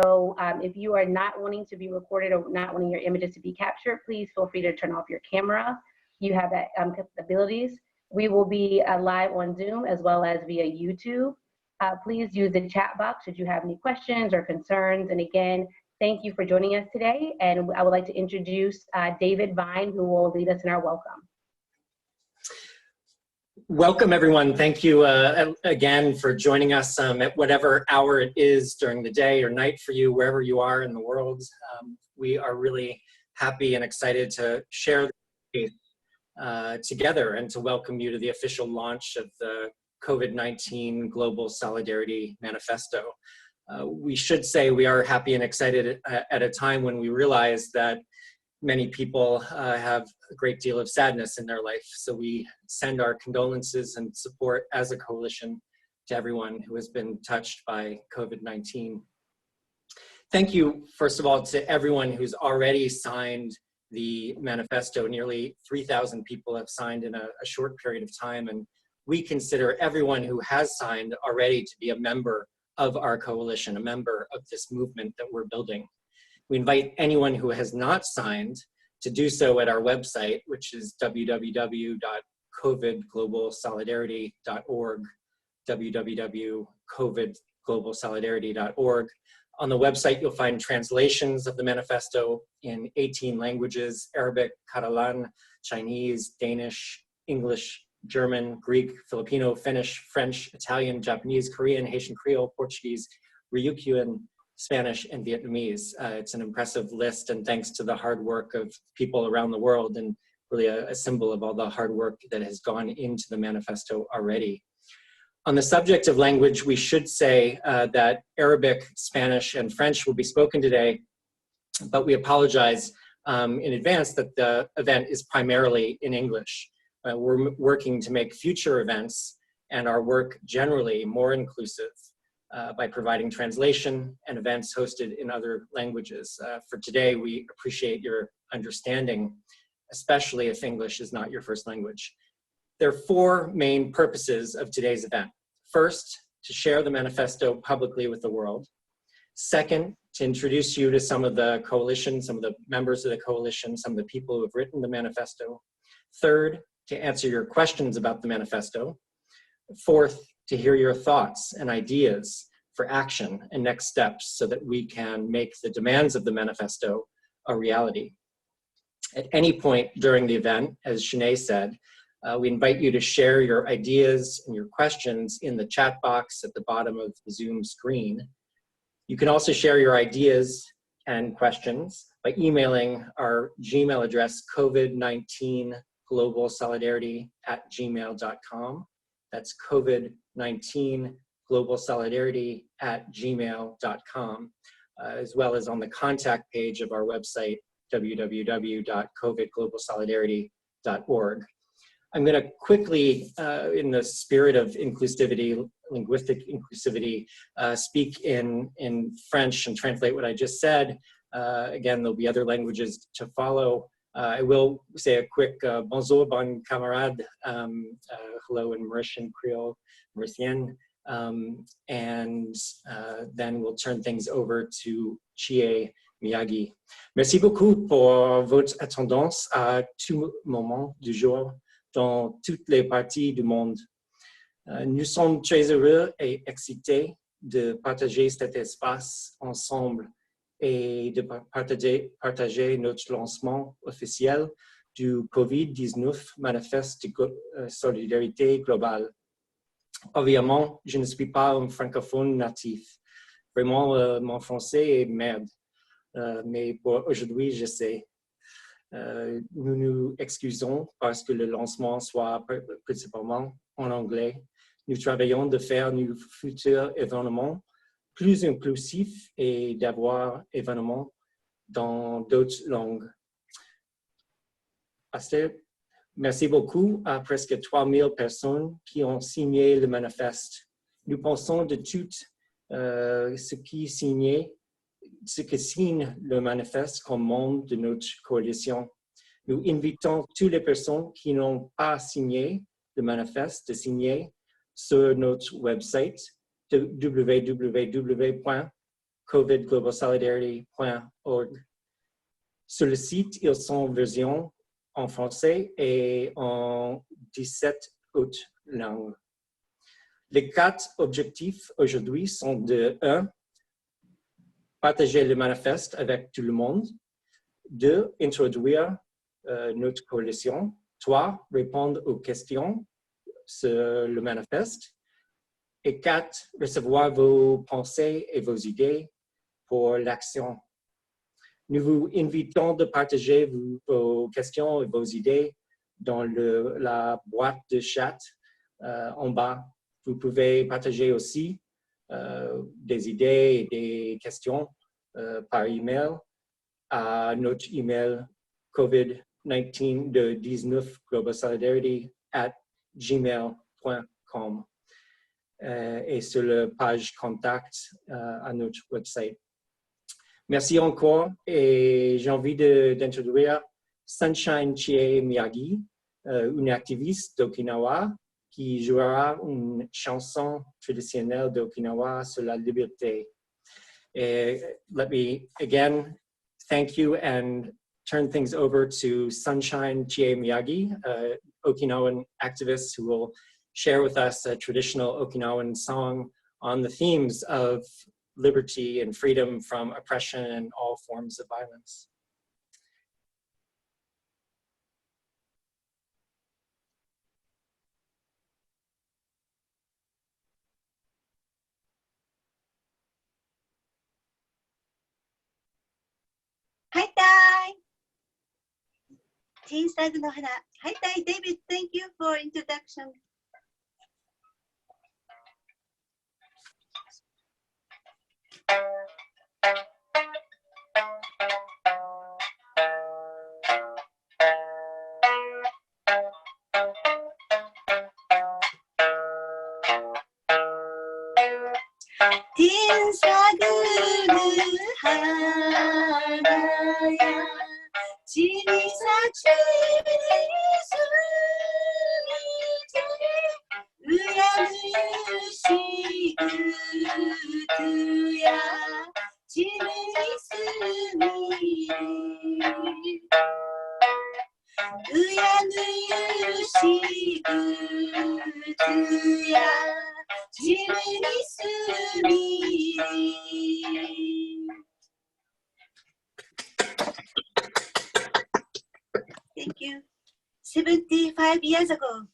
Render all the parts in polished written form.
So if you are not wanting to be recorded or not wanting your images to be captured, please feel free to turn off your camera. You have that capabilities. We will be live on Zoom as well as via YouTube. Please use the chat box should you have any questions or concerns. And again, thank you for joining us today. And I would like to introduce David Vine, who will lead us in our welcome. Welcome, everyone. Thank you again for joining us at whatever hour it is during the day or night for you, wherever you are in the world. We are really happy and excited to share this together and to welcome you to the official launch of the COVID-19 Global Solidarity Manifesto. We should say we are happy and excited at a time when we realize that many people have a great deal of sadness in their life. So we send our condolences and support as a coalition to everyone who has been touched by COVID-19. Thank you, first of all, to everyone who's already signed the manifesto. Nearly 3,000 people have signed in a short period of time, and we consider everyone who has signed already to be a member of our coalition, a member of this movement that we're building. We invite anyone who has not signed to do so at our website, which is www.covidglobalsolidarity.org, www.covidglobalsolidarity.org. On the website, you'll find translations of the manifesto in 18 languages: Arabic, Catalan, Chinese, Danish, English, German, Greek, Filipino, Finnish, French, Italian, Japanese, Korean, Haitian Creole, Portuguese, Ryukyuan, Spanish, and Vietnamese. It's an impressive list, and thanks to the hard work of people around the world, and really a symbol of all the hard work that has gone into the manifesto already. On the subject of language, we should say that Arabic, Spanish, and French will be spoken today, but we apologize in advance that the event is primarily in English. We're working to make future events and our work generally more inclusive by providing translation and events hosted in other languages. For today, we appreciate your understanding, especially if English is not your first language. There are four main purposes of today's event. First, to share the manifesto publicly with the world. Second, to introduce you to some of the coalition, some of the members of the coalition, some of the people who have written the manifesto. Third, to answer your questions about the manifesto. Fourth, to hear your thoughts and ideas for action and next steps so that we can make the demands of the manifesto a reality. At any point during the event, as Sinead said, we invite you to share your ideas and your questions in the chat box at the bottom of the Zoom screen. You can also share your ideas and questions by emailing our Gmail address, covid19globalsolidarity@gmail.com. That's covid19globalsolidarity@gmail.com, as well as on the contact page of our website, www.covidglobalsolidarity.org. I'm going to quickly, in the spirit of inclusivity, linguistic inclusivity, speak in French and translate what I just said. Again, there'll be other languages to follow. I will say a quick bonjour, bon camarade, hello in Mauritian Creole, Mauritian, and then we'll turn things over to Chie Miyagi. Merci beaucoup pour votre attendance à tout moment du jour dans toutes les parties du monde. Nous sommes très heureux et excités de partager cet espace ensemble et de partager notre lancement officiel du COVID-19 Manifeste de solidarité globale. Évidemment, je ne suis pas un francophone natif. Vraiment, mon français est merde. Mais pour aujourd'hui, je sais. Nous nous excusons parce que le lancement soit principalement en anglais. Nous travaillons de faire nos futurs événements plus inclusifs et d'avoir événements dans d'autres langues. Merci beaucoup à presque 3000 personnes qui ont signé le manifeste. Nous pensons de tout ce qui signe le manifeste comme membre de notre coalition. Nous invitons toutes les personnes qui n'ont pas signé le manifeste de signer sur notre website www.covidglobalsolidarity.org. covidglobalsolidarity.org. Sur le site, ils sont version en français et en 17 autres langues. Les 4 objectifs aujourd'hui sont de 1. Partager le manifeste avec tout le monde. 2. Introduire notre coalition. 3. Répondre aux questions sur le manifeste. Et 4. Recevoir vos pensées et vos idées pour l'action. Nous vous invitons de partager vos questions et vos idées dans la boîte de chat en bas. Vous pouvez partager aussi des idées et des questions par email à notre email COVID-19 globalsolidarity@gmail.com et sur la page contact à notre website. Merci encore et j'ai envie d'introduire Sunshine Chie Miyagi, une activiste d'Okinawa qui jouera une chanson traditionnelle d'Okinawa sur la liberté. Let me again thank you and turn things over to Sunshine Chie Miyagi, Okinawan activist who will share with us a traditional Okinawan song on the themes of liberty and freedom from oppression and all forms of violence. Hi, Tai! 小さいの花。Hi, Tai! David, thank you for introduction. Thank you. 75 years ago,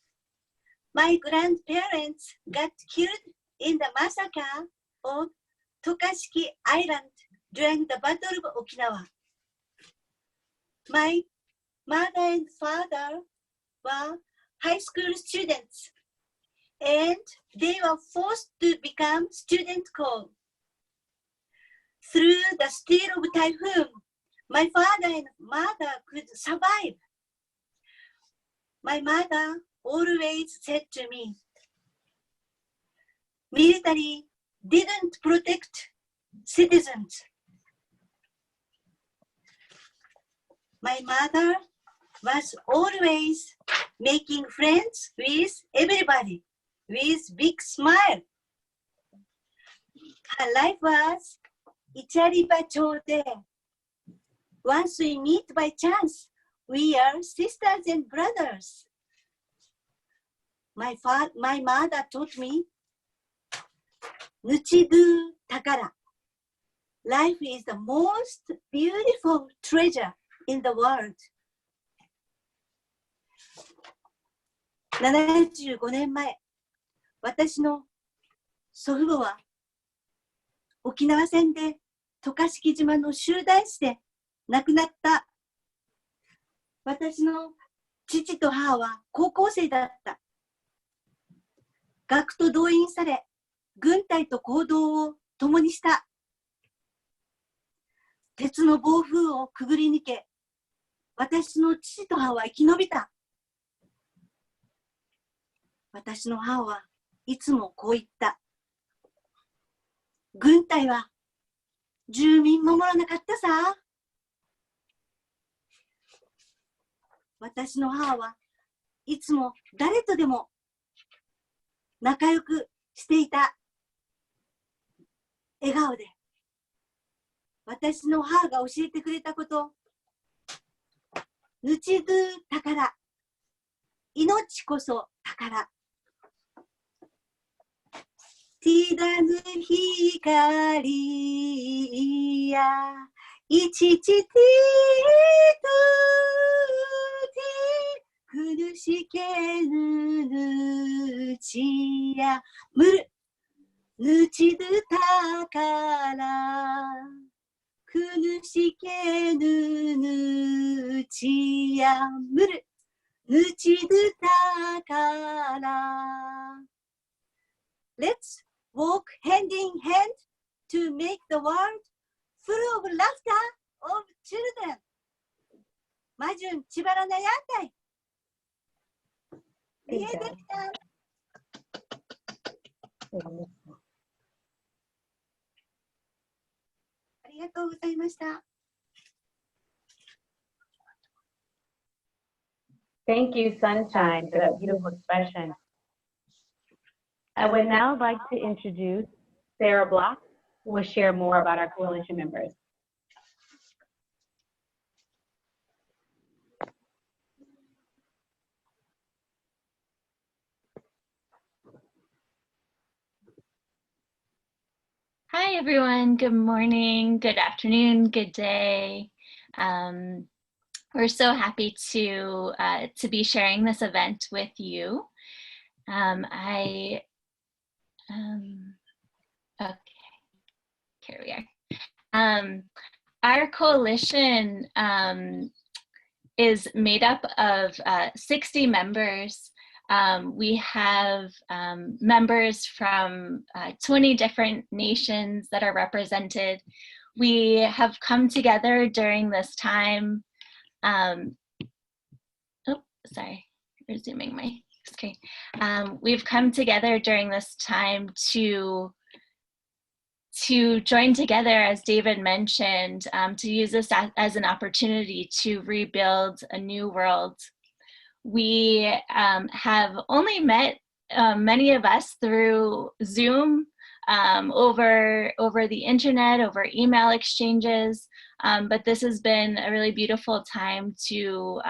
my grandparents got killed in the massacre of Tokashiki Island during the Battle of Okinawa. My mother and father were high school students, and they were forced to become student corps. Through the steel of typhoon, my father and mother could survive. My mother always said to me, military didn't protect citizens. My mother was always making friends with everybody with big smile. Her life was Ichariba-chode. Once we meet by chance, we are sisters and brothers. My mother taught me, Nuchidu Takara. Life is the most beautiful treasure in the world. 75年前、私の祖父母は沖縄戦で渡嘉敷島の集団地で亡くなった。私の父と母は高校生だった。学徒動員され、軍隊と行動を共にした。鉄の暴風をくぐり抜け、私の父と母は生き延びた。私の母はいつもこう言った。軍隊は住民守らなかったさ。私の母はいつも誰とでも仲良くしていた。笑顔で私の母が教えてくれたこと。ぬちど宝。命こそ宝。tidak hikari ya ichichi kunushikenu nuchi ya muru nuchidu takara kunushikenu nuchi ya muru nuchidu takara. Let's walk hand in hand to make the world full of laughter of children. Majun chibarana yatai. Arigatou gozaimashita. Thank you, Sunshine, for that beautiful expression. I would now like to introduce Sarah Block, who will share more about our coalition members. Hi, everyone. Good morning, good afternoon, good day. We're so happy to be sharing this event with you. Okay, here we are. Our coalition is made up of 60 members. We have members from 20 different nations that are represented. We have come together during this time. Resuming my screen. We've come together during this time to join together, as David mentioned, to use this as an opportunity to rebuild a new world. We have only met, many of us, through Zoom, over the internet, over email exchanges, but this has been a really beautiful time to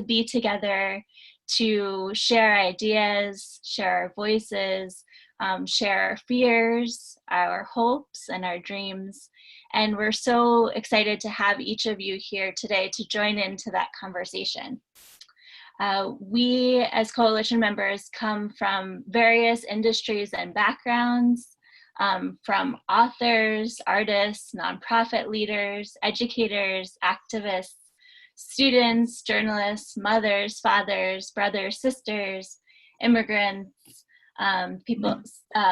be together, to share ideas, share our voices, share our fears, our hopes, and our dreams. And we're so excited to have each of you here today to join into that conversation. We, as coalition members, come from various industries and backgrounds, from authors, artists, nonprofit leaders, educators, activists, students, journalists, mothers, fathers, brothers, sisters, immigrants, people,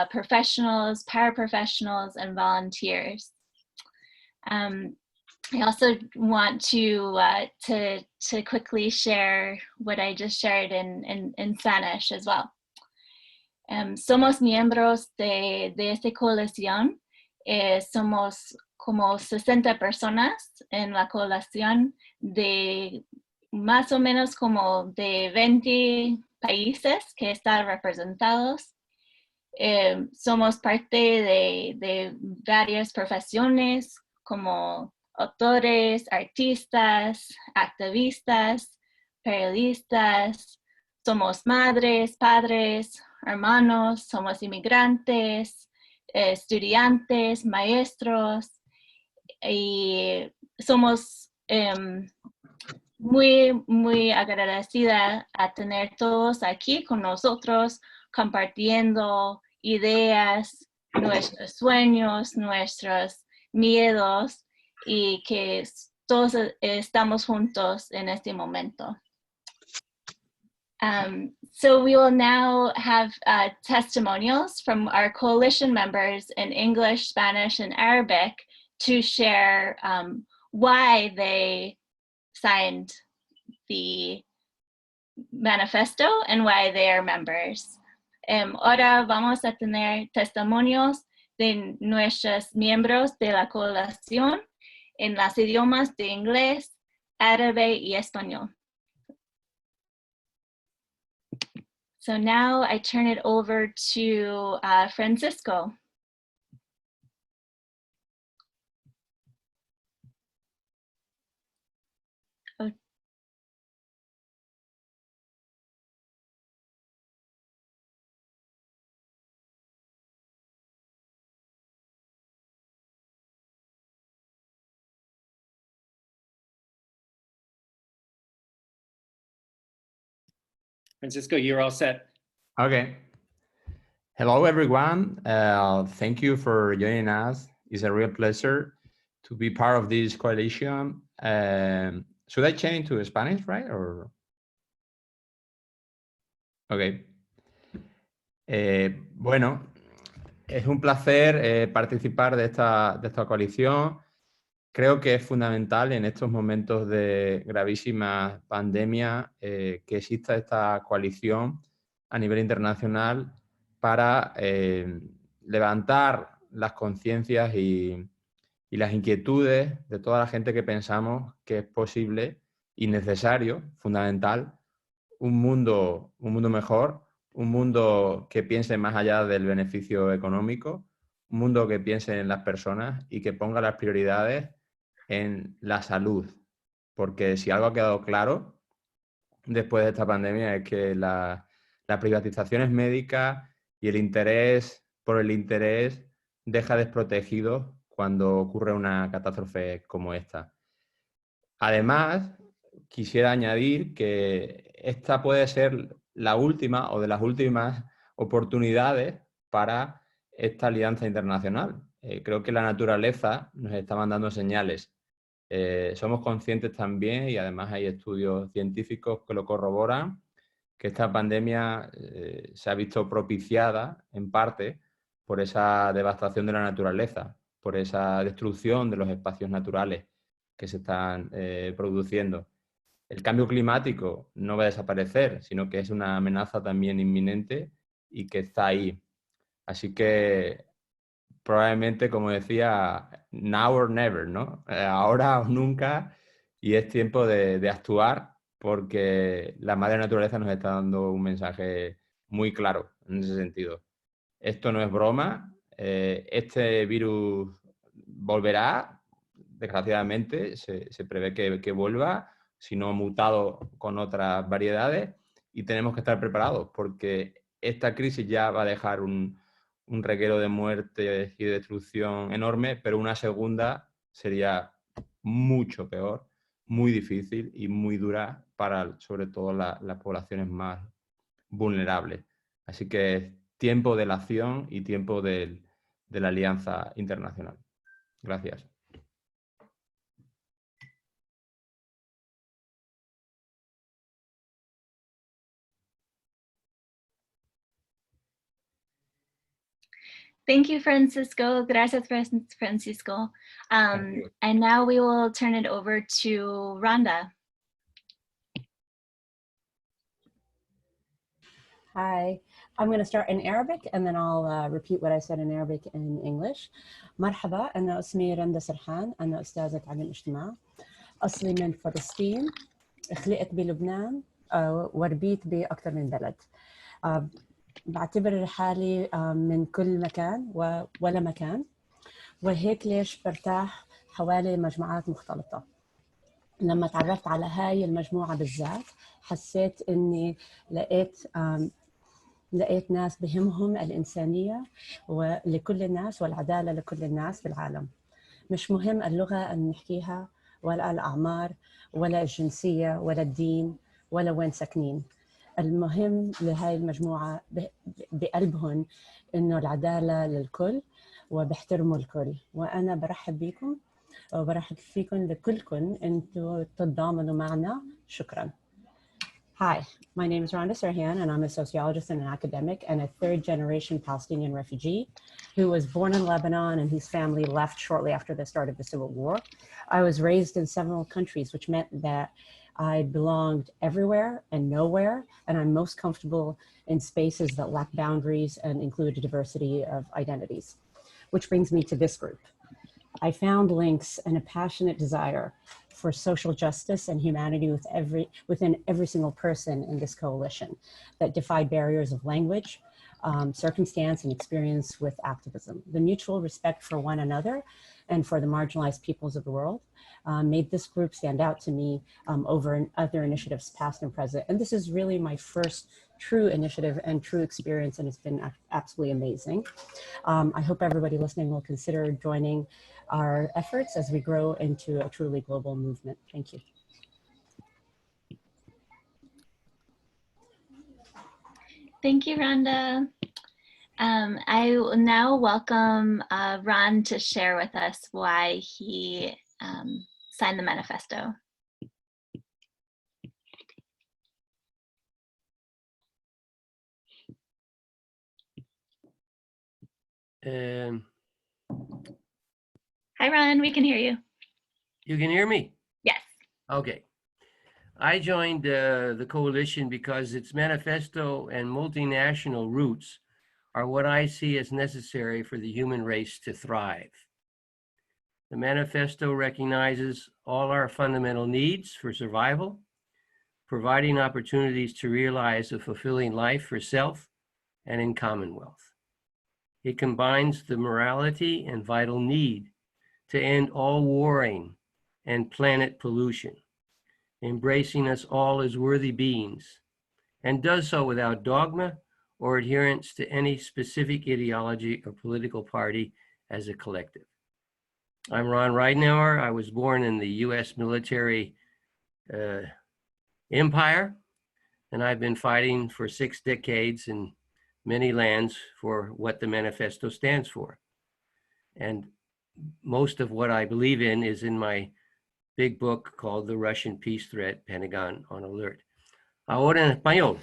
professionals, paraprofessionals, and volunteers. I also want to quickly share what I just shared in Spanish as well. Somos miembros de esta coalición. Somos como 60 personas en la coalición, de más o menos como de 20 países que están representados. Somos parte de varias profesiones como autores, artistas, activistas, periodistas. Somos madres, padres, hermanos, somos inmigrantes, estudiantes, maestros, y somos muy agradecida a tener todos aquí con nosotros, compartiendo ideas, nuestros sueños, nuestros miedos, y que todos estamos juntos en este momento. So we will now have testimonials from our coalition members in English, Spanish, and Arabic to share why they signed the manifesto and why they are members. Ahora vamos a tener testimonios de nuestros miembros de la coalición en los idiomas de inglés, árabe y español. So now I turn it over to Francisco. Francisco, you're all set. Okay. Hello, everyone. Thank you for joining us. It's a real pleasure to be part of this coalition. Should I change to Spanish, right? Or okay. Bueno, es un placer participar de esta coalición. Creo que es fundamental en estos momentos de gravísima pandemia que exista esta coalición a nivel internacional para levantar las conciencias y las inquietudes de toda la gente que pensamos que es posible y necesario, fundamental, un mundo mejor, un mundo que piense más allá del beneficio económico, un mundo que piense en las personas y que ponga las prioridades en la salud. Porque si algo ha quedado claro después de esta pandemia es que las privatizaciones médicas y el interés por el interés deja desprotegidos cuando ocurre una catástrofe como esta. Además, quisiera añadir que esta puede ser la última o de las últimas oportunidades para esta alianza internacional. Creo que la naturaleza nos está mandando señales. Somos conscientes también, y además hay estudios científicos que lo corroboran, que esta pandemia se ha visto propiciada en parte por esa devastación de la naturaleza, por esa destrucción de los espacios naturales que se están produciendo. El cambio climático no va a desaparecer, sino que es una amenaza también inminente y que está ahí. Así que probablemente, como decía, now or never, ¿no? Ahora o nunca, y es tiempo de actuar porque la madre naturaleza nos está dando un mensaje muy claro en ese sentido. Esto no es broma, este virus volverá, desgraciadamente, se prevé que vuelva, si no mutado con otras variedades, y tenemos que estar preparados porque esta crisis ya va a dejar un reguero de muerte y de destrucción enorme, pero una segunda sería mucho peor, muy difícil y muy dura para sobre todo las poblaciones más vulnerables. Así que es tiempo de la acción y tiempo de la alianza internacional. Gracias. Thank you, Francisco. Gracias, Francisco. And now we will turn it over to Rhonda. Hi, I'm going to start in Arabic and then I'll repeat what I said in Arabic in English. مرحبا، أنا اسمي رندا سرحان، أنا أستاذة علم الاجتماع، أصلي من فلسطين، خلقت بلبنان وربيت بأكثر من بلد. بعتبر حالي من كل مكان ولا مكان، وهيك ليش برتاح حوالي مجموعات مختلطة. لما تعرفت على هاي المجموعة بالذات حسيت إني لقيت ناس بهمهم الإنسانية ولكل الناس والعدالة لكل الناس في العالم. مش مهم اللغة اللي نحكيها ولا الأعمار ولا الجنسية ولا الدين ولا وين ساكنين. المهم لهاي المجموعة بقلبهم إنه العدالة للكل وبيحترموا الكل. وأنا برحب بكم وبرحب فيكم لكلكم أنتوا تتضامنوا معنا. شكرا. Hi, my name is Rhonda Sirhan, and I'm a sociologist and an academic and a third-generation Palestinian refugee who was born in Lebanon and whose family left shortly after the start of the Civil War. I was raised in several countries, which meant that I belonged everywhere and nowhere, and I'm most comfortable in spaces that lack boundaries and include a diversity of identities. Which brings me to this group. I found links and a passionate desire for social justice and humanity within every single person in this coalition that defied barriers of language, circumstance, and experience with activism. The mutual respect for one another and for the marginalized peoples of the world made this group stand out to me over other initiatives past and present. And this is really my first true initiative and true experience, and it's been absolutely amazing. I hope everybody listening will consider joining our efforts as we grow into a truly global movement. Thank you. Thank you, Rhonda. I will now welcome Ron to share with us why he signed the manifesto. Hi, Ron, we can hear you. You can hear me? Yes. Okay. I joined the coalition because its manifesto and multinational roots are what I see as necessary for the human race to thrive. The manifesto recognizes all our fundamental needs for survival, providing opportunities to realize a fulfilling life for self and in commonwealth. It combines the morality and vital need to end all warring and planet pollution, embracing us all as worthy beings, and does so without dogma or adherence to any specific ideology or political party as a collective. I'm Ron Ridenour. I was born in the US military empire, and I've been fighting for 6 decades in many lands for what the manifesto stands for. And most of what I believe in is in my big book called The Russian Peace Threat, Pentagon on Alert. Ahora en español.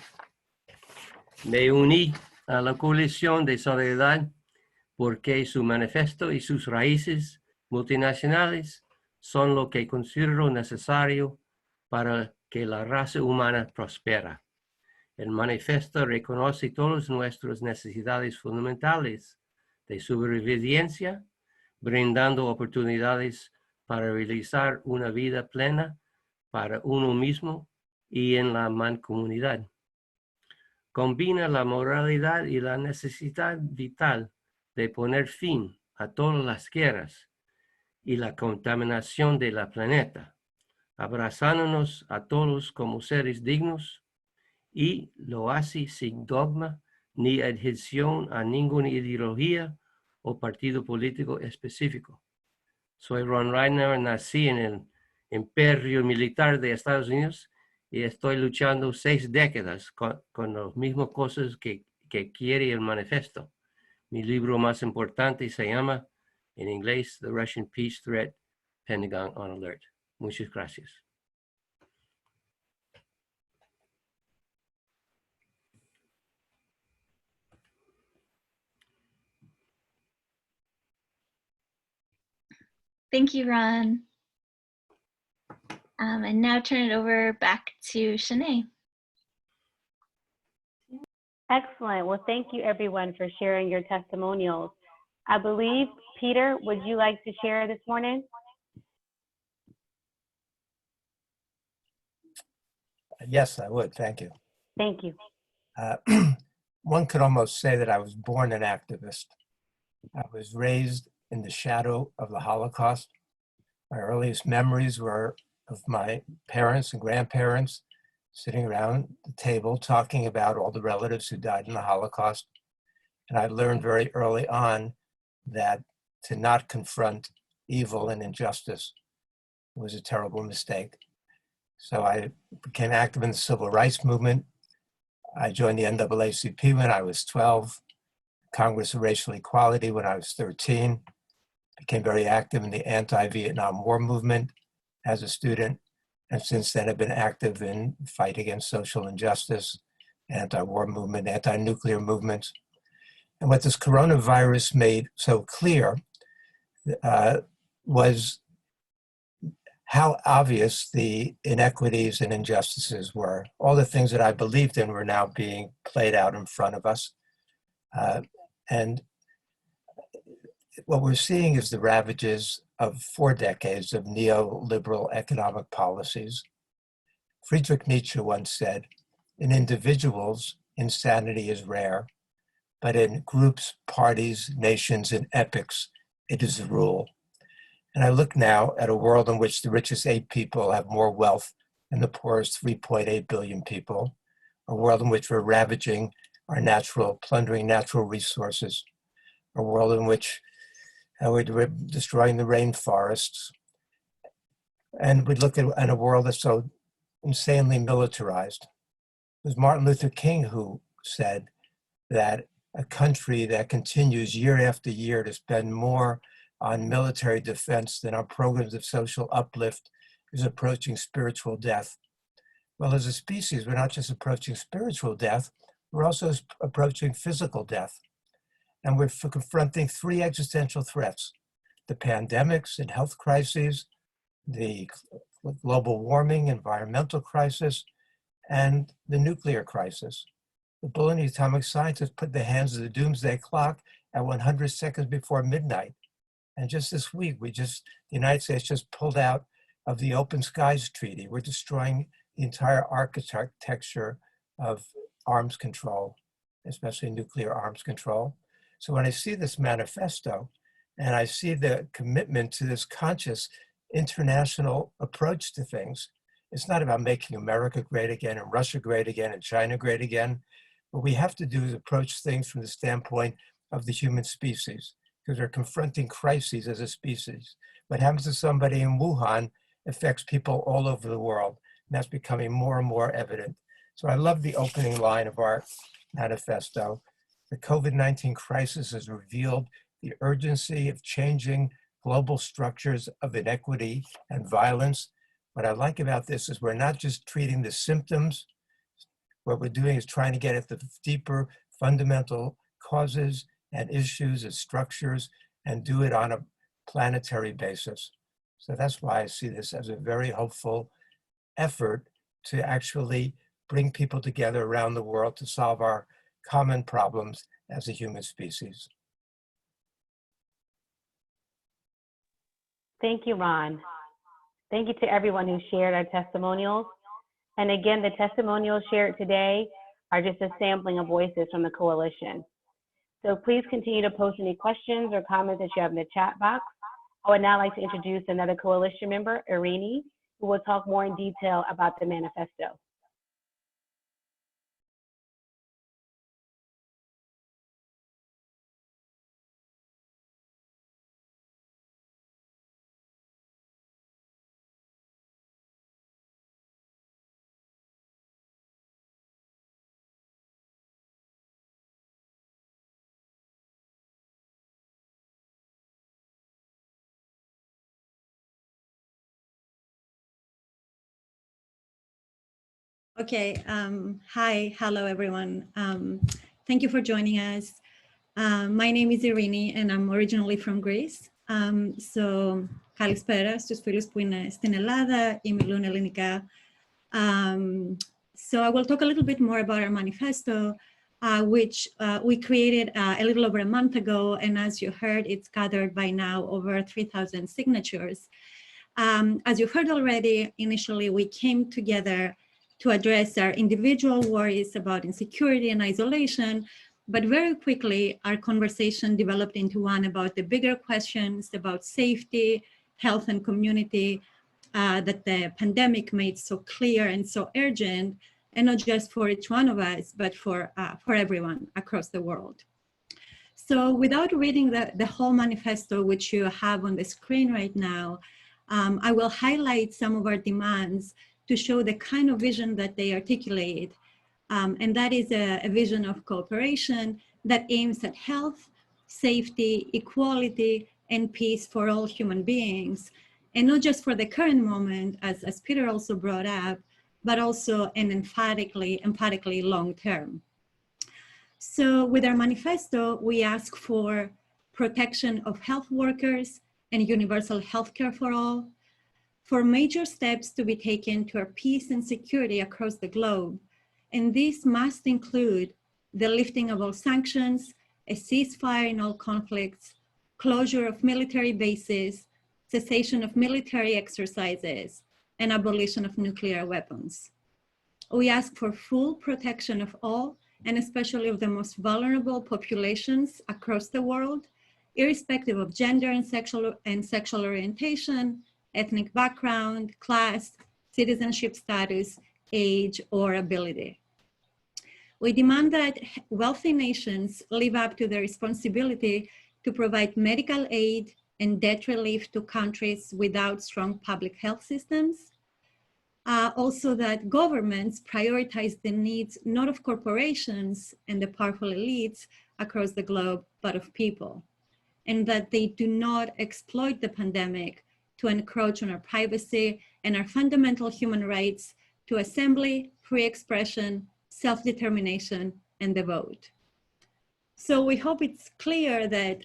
Me uní a la coalición de solidaridad porque su manifesto y sus raíces multinacionales son lo que considero necesario para que la raza humana prospera. El manifesto reconoce todas nuestras necesidades fundamentales de supervivencia, brindando oportunidades para realizar una vida plena para uno mismo y en la mancomunidad. Combina la moralidad y la necesidad vital de poner fin a todas las guerras y la contaminación de la planeta, abrazándonos a todos como seres dignos, y lo hace sin dogma ni adhesión a ninguna ideología o partido político específico. Soy Ron Ridenour, nací en el Imperio Militar de Estados Unidos y estoy luchando 6 décadas con las mismas cosas que quiere el manifesto. Mi libro más importante se llama, en inglés, The Russian Peace Threat, Pentagon on Alert. Muchas gracias. Thank you, Ron. And now turn it over back to Shanae. Excellent. Well, thank you everyone for sharing your testimonials. I believe, Peter, would you like to share this morning? Yes, I would. Thank you. Thank you. One could almost say that I was born an activist. I was raised in the shadow of the Holocaust. My earliest memories were of my parents and grandparents sitting around the table talking about all the relatives who died in the Holocaust. And I learned very early on that to not confront evil and injustice was a terrible mistake. So I became active in the civil rights movement. I joined the NAACP when I was 12, Congress of Racial Equality when I was 13, became very active in the anti-Vietnam War movement as a student, and since then I've been active in fight against social injustice, anti-war movement, anti-nuclear movements. And what this coronavirus made so clear was how obvious the inequities and injustices were. All the things that I believed in were now being played out in front of us. And what we're seeing is the ravages of 4 decades of neoliberal economic policies. Friedrich Nietzsche once said, in individuals, insanity is rare, but in groups, parties, nations, and epochs, it is the rule. And I look now at a world in which the richest 8 people have more wealth than the poorest 3.8 billion people, a world in which we're ravaging our plundering natural resources, a world in which we're destroying the rainforests. And we look at a world that's so insanely militarized. It was Martin Luther King who said that a country that continues year after year to spend more on military defense than on programs of social uplift is approaching spiritual death. Well, as a species, we're not just approaching spiritual death, we're also approaching physical death. And we're confronting three existential threats: the pandemics and health crises, the global warming, environmental crisis, and the nuclear crisis. The bulletin of atomic scientists put the hands of the doomsday clock at 100 seconds before midnight. And just this week, the United States just pulled out of the Open Skies Treaty. We're destroying the entire architecture of arms control, especially nuclear arms control. So when I see this manifesto and I see the commitment to this conscious international approach to things, it's not about making America great again and Russia great again and China great again. What we have to do is approach things from the standpoint of the human species, because we're confronting crises as a species. What happens to somebody in Wuhan affects people all over the world, and that's becoming more and more evident. So I love the opening line of our manifesto. The COVID-19 crisis has revealed the urgency of changing global structures of inequity and violence. What I like about this is we're not just treating the symptoms. What we're doing is trying to get at the deeper fundamental causes and issues and structures and do it on a planetary basis. So that's why I see this as a very hopeful effort to actually bring people together around the world to solve our common problems as a human species. Thank you, Ron. Thank you to everyone who shared our testimonials. And again, the testimonials shared today are just a sampling of voices from the coalition. So please continue to post any questions or comments that you have in the chat box. I would now like to introduce another coalition member, Irini, who will talk more in detail about the manifesto. Okay, hi, hello everyone. Thank you for joining us. My name is Irini and I'm originally from Greece. Καλησπέρα στους φίλους που είναι στην Ελλάδα ή μιλούν ελληνικά. So I will talk a little bit more about our manifesto, which we created a little over a month ago. And as you heard, it's gathered by now over 3,000 signatures. As you heard already, initially we came together to address our individual worries about insecurity and isolation, but very quickly our conversation developed into one about the bigger questions about safety, health, and community that the pandemic made so clear and so urgent, and not just for each one of us, but for everyone across the world. So without reading the whole manifesto, which you have on the screen right now, I will highlight some of our demands to show the kind of vision that they articulate. And that is a vision of cooperation that aims at health, safety, equality, and peace for all human beings. And not just for the current moment, as Peter also brought up, but also and emphatically long-term. So with our manifesto, we ask for protection of health workers and universal healthcare for all, for major steps to be taken to our peace and security across the globe. And this must include the lifting of all sanctions, a ceasefire in all conflicts, closure of military bases, cessation of military exercises, and abolition of nuclear weapons. We ask for full protection of all, and especially of the most vulnerable populations across the world, irrespective of gender and sexual orientation, ethnic background, class, citizenship status, age, or ability. We demand that wealthy nations live up to their responsibility to provide medical aid and debt relief to countries without strong public health systems. Also that governments prioritize the needs not of corporations and the powerful elites across the globe, but of people, and that they do not exploit the pandemic to encroach on our privacy and our fundamental human rights to assembly, free expression, self-determination, and the vote. So we hope it's clear that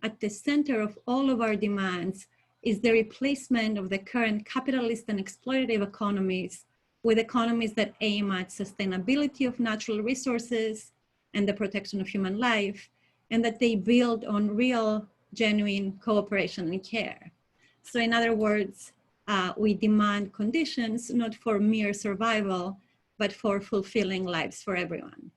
at the center of all of our demands is the replacement of the current capitalist and exploitative economies with economies that aim at sustainability of natural resources and the protection of human life, and that they build on real, genuine cooperation and care. So in other words, we demand conditions not for mere survival, but for fulfilling lives for everyone.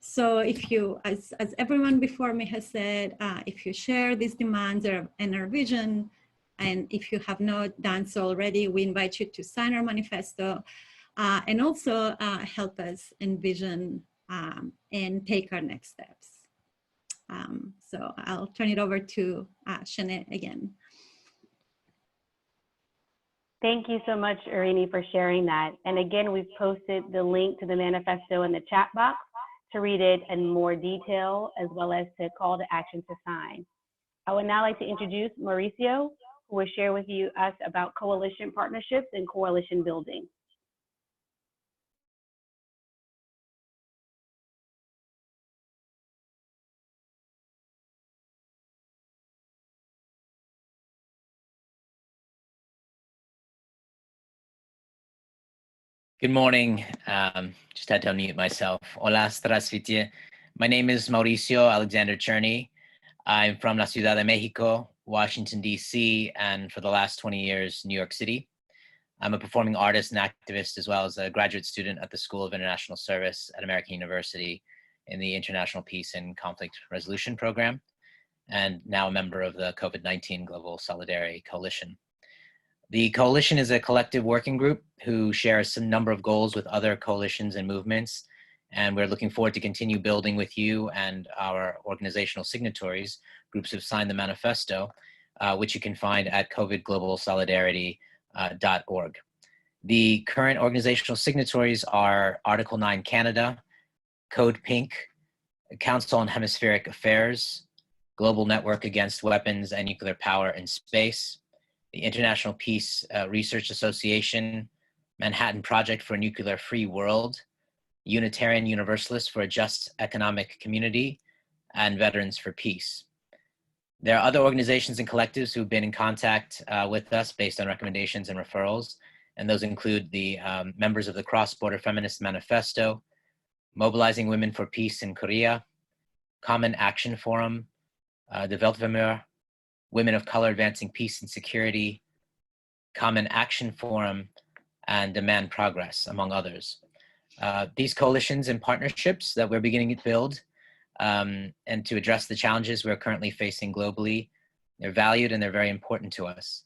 So if you, as everyone before me has said, if you share these demands and our vision, and if you have not done so already, we invite you to sign our manifesto and also help us envision and take our next steps. So I'll turn it over to Shanae again. Thank you so much, Irini, for sharing that. And again, we've posted the link to the manifesto in the chat box to read it in more detail, as well as to call to action to sign. I would now like to introduce Mauricio, who will share with us about coalition partnerships and coalition building. Good morning. Just had to unmute myself. Hola, здравствуйте. My name is Mauricio Alexander Cherney. I'm from La Ciudad de Mexico, Washington, D.C., and for the last 20 years, New York City. I'm a performing artist and activist, as well as a graduate student at the School of International Service at American University in the International Peace and Conflict Resolution Program, and now a member of the COVID-19 Global Solidarity Coalition. The coalition is a collective working group who shares some number of goals with other coalitions and movements, and we're looking forward to continue building with you and our organizational signatories, groups who've signed the manifesto, which you can find at covidglobalsolidarity.org. The current organizational signatories are Article 9 Canada, Code Pink, Council on Hemispheric Affairs, Global Network Against Weapons and Nuclear Power in Space, the International Peace Research Association, Manhattan Project for a Nuclear-Free World, Unitarian Universalists for a Just Economic Community, and Veterans for Peace. There are other organizations and collectives who've been in contact with us based on recommendations and referrals, and those include the members of the Cross-Border Feminist Manifesto, Mobilizing Women for Peace in Korea, Common Action Forum, Development, Women of Color Advancing Peace and Security, Common Action Forum, and Demand Progress, among others. These coalitions and partnerships that we're beginning to build and to address the challenges we're currently facing globally, they're valued and they're very important to us.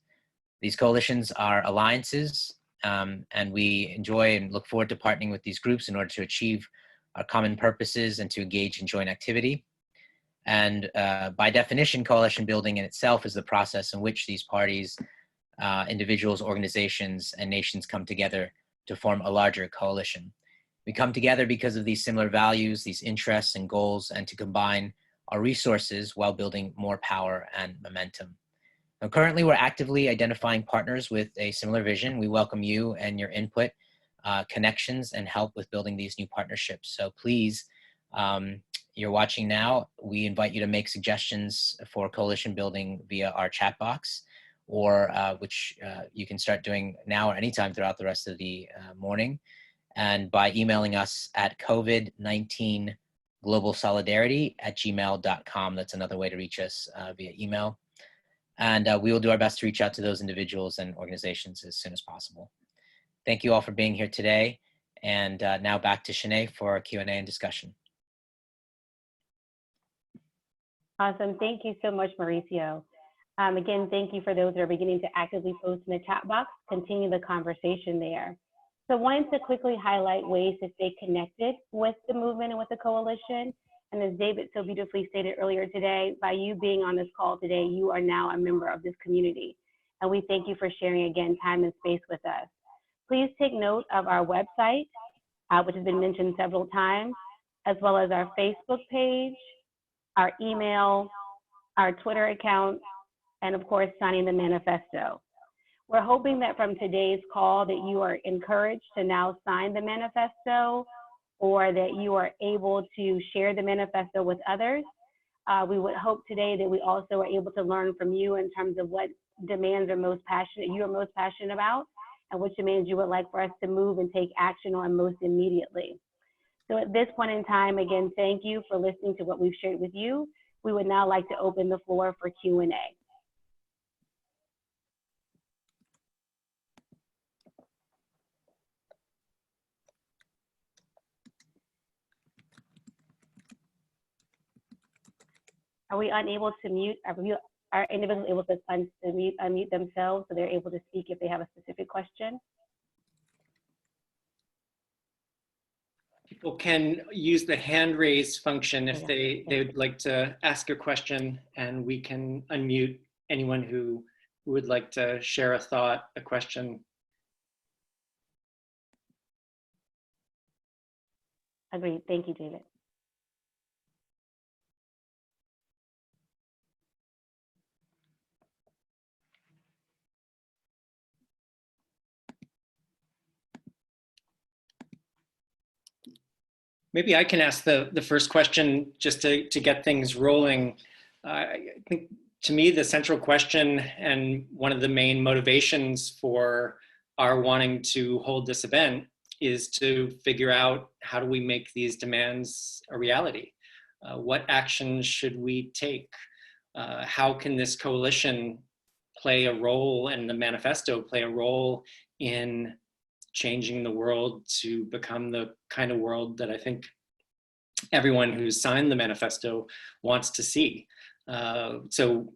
These coalitions are alliances, and we enjoy and look forward to partnering with these groups in order to achieve our common purposes and to engage in joint activity. And by definition, coalition building in itself is the process in which these parties, individuals, organizations, and nations come together to form a larger coalition. We come together because of these similar values, these interests and goals, and to combine our resources while building more power and momentum. Now, currently, we're actively identifying partners with a similar vision. We welcome you and your input, connections, and help with building these new partnerships. So please, you're watching now, we invite you to make suggestions for coalition building via our chat box, or which you can start doing now or anytime throughout the rest of the morning, and by emailing us at covid19globalsolidarity@gmail.com. That's another way to reach us via email. And we will do our best to reach out to those individuals and organizations as soon as possible. Thank you all for being here today. And now back to Shanae for Q&A and discussion. Awesome. Thank you so much, Mauricio. Again, thank you for those that are beginning to actively post in the chat box. Continue the conversation there. So I wanted to quickly highlight ways to stay connected with the movement and with the coalition. And as David so beautifully stated earlier today, by you being on this call today, you are now a member of this community. And we thank you for sharing again time and space with us. Please take note of our website, which has been mentioned several times, as well as our Facebook page, our email, our Twitter account, and of course, signing the manifesto. We're hoping that from today's call that you are encouraged to now sign the manifesto, or that you are able to share the manifesto with others. We would hope today that we also are able to learn from you in terms of what demands are most passionate about, and which demands you would like for us to move and take action on most immediately. So at this point in time, again, thank you for listening to what we've shared with you. We would now like to open the floor for Q&A. Are we unable to mute? Are individuals able to unmute themselves so they're able to speak if they have a specific question? People can use the hand raise function if they would like to ask a question, and we can unmute anyone who would like to share a thought, a question. Agreed. Thank you, David. Maybe I can ask the first question just to get things rolling. I think to me, the central question and one of the main motivations for our wanting to hold this event is to figure out how do we make these demands a reality? What actions should we take? How can this coalition play a role, and the manifesto play a role in changing the world to become the kind of world that I think everyone who's signed the manifesto wants to see. So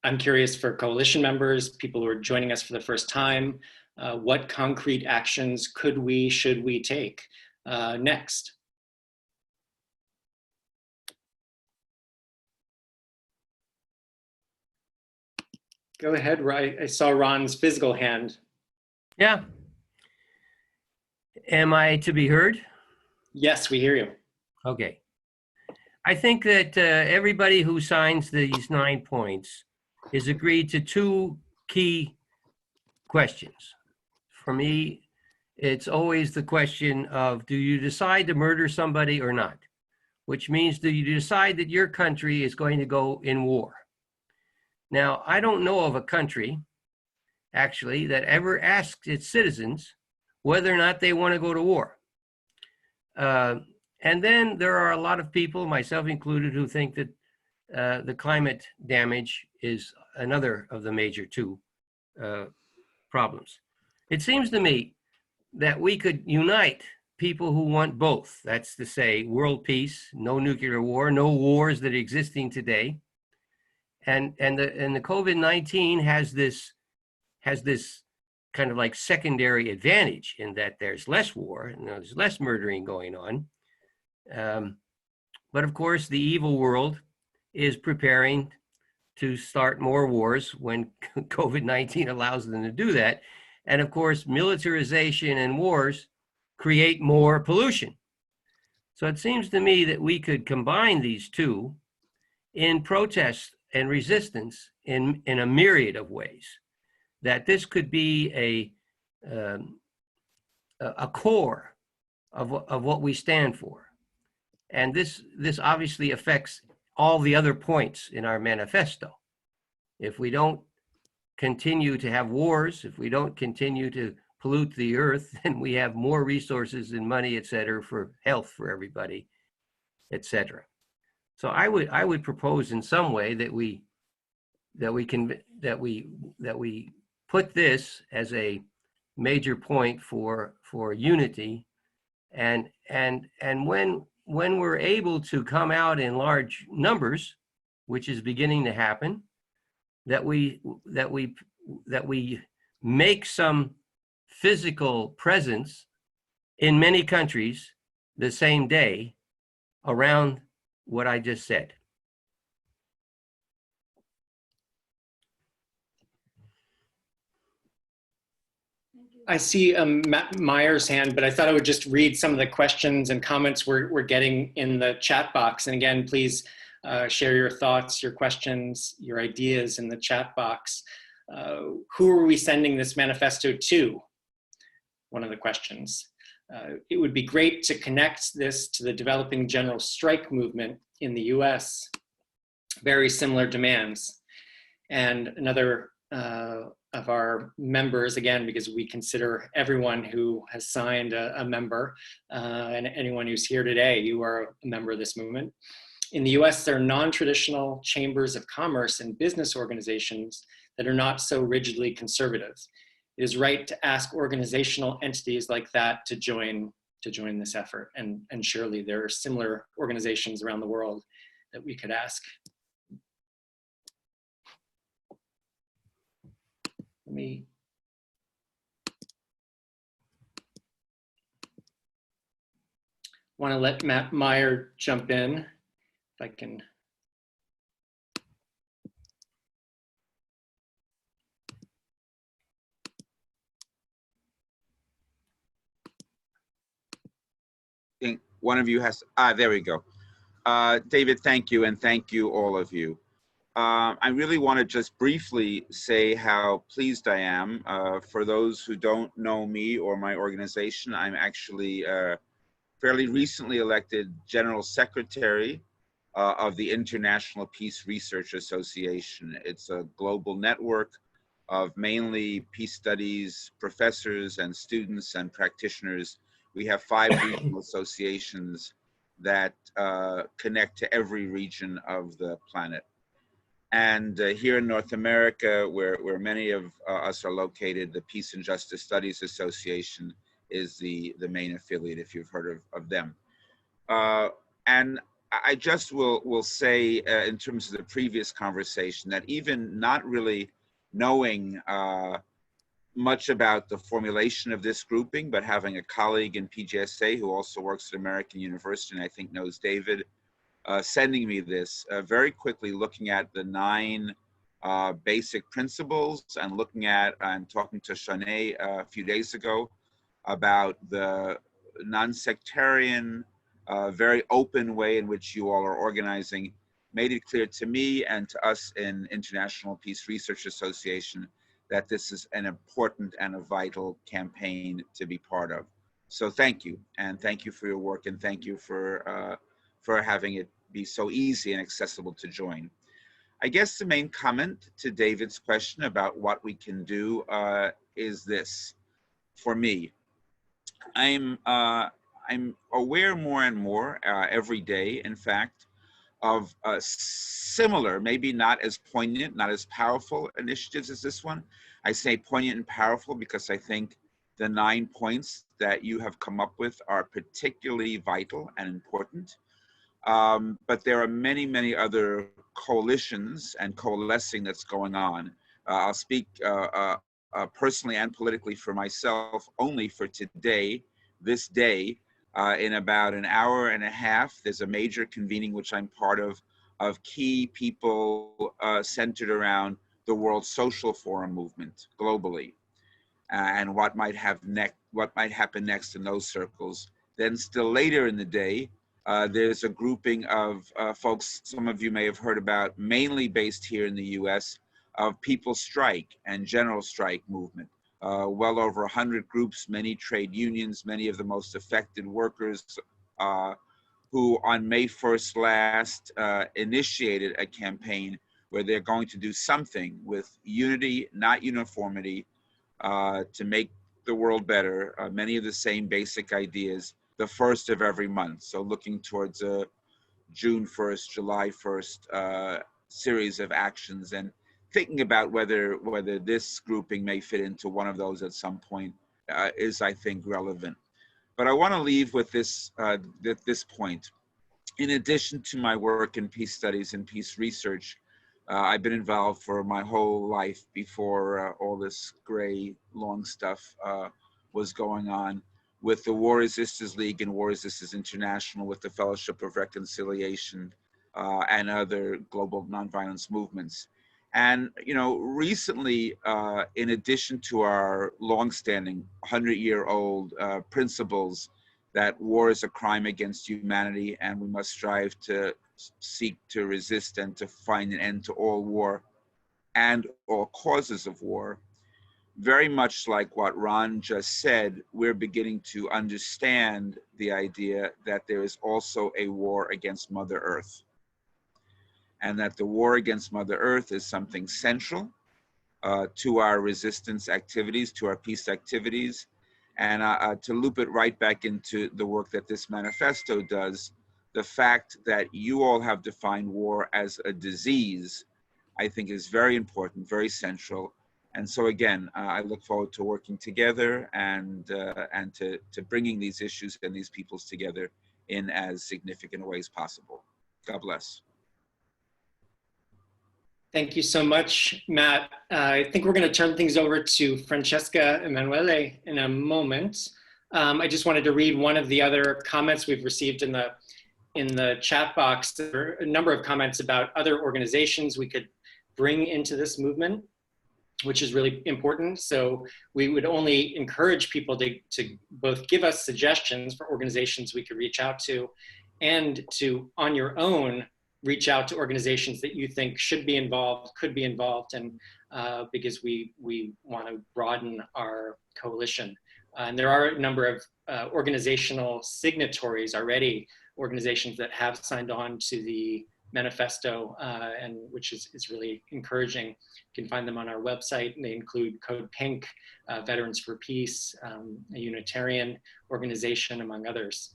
I'm curious for coalition members, people who are joining us for the first time, what concrete actions should we take next? Go ahead, I saw Ron's physical hand. Yeah. Am I to be heard? Yes, we hear you. Okay. I think that everybody who signs these 9 points is agreed to 2 key questions. For me, it's always the question of, do you decide to murder somebody or not? Which means, do you decide that your country is going to go in war? Now, I don't know of a country, actually, that ever asked its citizens whether or not they want to go to war. And then there are a lot of people, myself included, who think that the climate damage is another of the major 2 problems. It seems to me that we could unite people who want both. That's to say, world peace, no nuclear war, no wars that are existing today. And the COVID-19 has this kind of like secondary advantage in that there's less war, and there's less murdering going on. But of course, the evil world is preparing to start more wars when COVID-19 allows them to do that. And of course, militarization and wars create more pollution. So it seems to me that we could combine these 2 in protest and resistance in a myriad of ways. That this could be a core of what we stand for. And this obviously affects all the other points in our manifesto. If we don't continue to have wars, if we don't continue to pollute the earth, then we have more resources and money, et cetera, for health for everybody, et cetera. So I would propose in some way that we put this as a major point for unity, and when we're able to come out in large numbers, which is beginning to happen, that we make some physical presence in many countries the same day around what I just said. I see Matt Meyer's hand, but I thought I would just read some of the questions and comments we're getting in the chat box. And again, please share your thoughts, your questions, your ideas in the chat box. Who are we sending this manifesto to? One of the questions. It would be great to connect this to the developing general strike movement in the US. Very similar demands. And another of our members, again, because we consider everyone who has signed a member, and anyone who's here today, you are a member of this movement. In the US, there are non-traditional chambers of commerce and business organizations that are not so rigidly conservative. It is right to ask organizational entities like that to join this effort. And surely there are similar organizations around the world that we could ask. Let me want to let Matt Meyer jump in, if I can. I think one of you has, there we go. David, thank you, and thank you all of you. I really want to just briefly say how pleased I am. For those who don't know me or my organization, I'm actually fairly recently elected General Secretary of the International Peace Research Association. It's a global network of mainly peace studies professors and students and practitioners. We have 5 regional associations that connect to every region of the planet. And here in North America, where many of us are located, the Peace and Justice Studies Association is the main affiliate, if you've heard of them. And I just will say, in terms of the previous conversation, that even not really knowing much about the formulation of this grouping, but having a colleague in PGSA who also works at American University and I think knows David, sending me this, very quickly looking at the 9 basic principles and looking at, and talking to Shanae a few days ago about the non-sectarian, very open way in which you all are organizing, made it clear to me and to us in International Peace Research Association that this is an important and a vital campaign to be part of. So thank you, and thank you for your work, and thank you for having it be so easy and accessible to join. I guess the main comment to David's question about what we can do is this. For me, I'm aware more and more every day, in fact, of similar, maybe not as poignant, not as powerful initiatives as this one. I say poignant and powerful because I think the 9 points that you have come up with are particularly vital and important. But there are many, many other coalitions and coalescing that's going on. I'll speak personally and politically for myself only for today, this day. In about an hour and a half, there's a major convening which I'm part of key people centered around the World Social Forum movement globally, and what might happen next in those circles. Then still later in the day, there's a grouping of folks some of you may have heard about, mainly based here in the US, of People's Strike and General Strike movement. Well over 100 groups, many trade unions, many of the most affected workers who on May 1st last initiated a campaign where they're going to do something with unity, not uniformity, to make the world better. Many of the same basic ideas, the first of every month. So looking towards a June 1st, July 1st series of actions, and thinking about whether this grouping may fit into one of those at some point is, I think, relevant. But I want to leave with this, this point. In addition to my work in peace studies and peace research, I've been involved for my whole life before all this gray, long stuff was going on with the War Resisters League and War Resisters International, with the Fellowship of Reconciliation and other global nonviolence movements. And, you know, recently, in addition to our longstanding 100-year-old principles that war is a crime against humanity and we must strive to seek to resist and to find an end to all war and all causes of war, very much like what Ron just said, we're beginning to understand the idea that there is also a war against Mother Earth, and that the war against Mother Earth is something central to our resistance activities, to our peace activities. And to loop it right back into the work that this manifesto does, the fact that you all have defined war as a disease, I think is very important, very central. And so again, I look forward to working together and to bringing these issues and these peoples together in as significant ways possible. God bless. Thank you so much, Matt. I think we're going to turn things over to Francesca Emanuele in a moment. I just wanted to read one of the other comments we've received in the chat box. There are a number of comments about other organizations we could bring into this movement, which is really important. So we would only encourage people to both give us suggestions for organizations we could reach out to, and to, on your own, reach out to organizations that you think should be involved, could be involved, and because we want to broaden our coalition. And there are a number of organizational signatories already, organizations that have signed on to the manifesto, and which is really encouraging. You can find them on our website. They include Code Pink, Veterans for Peace, a Unitarian organization, among others.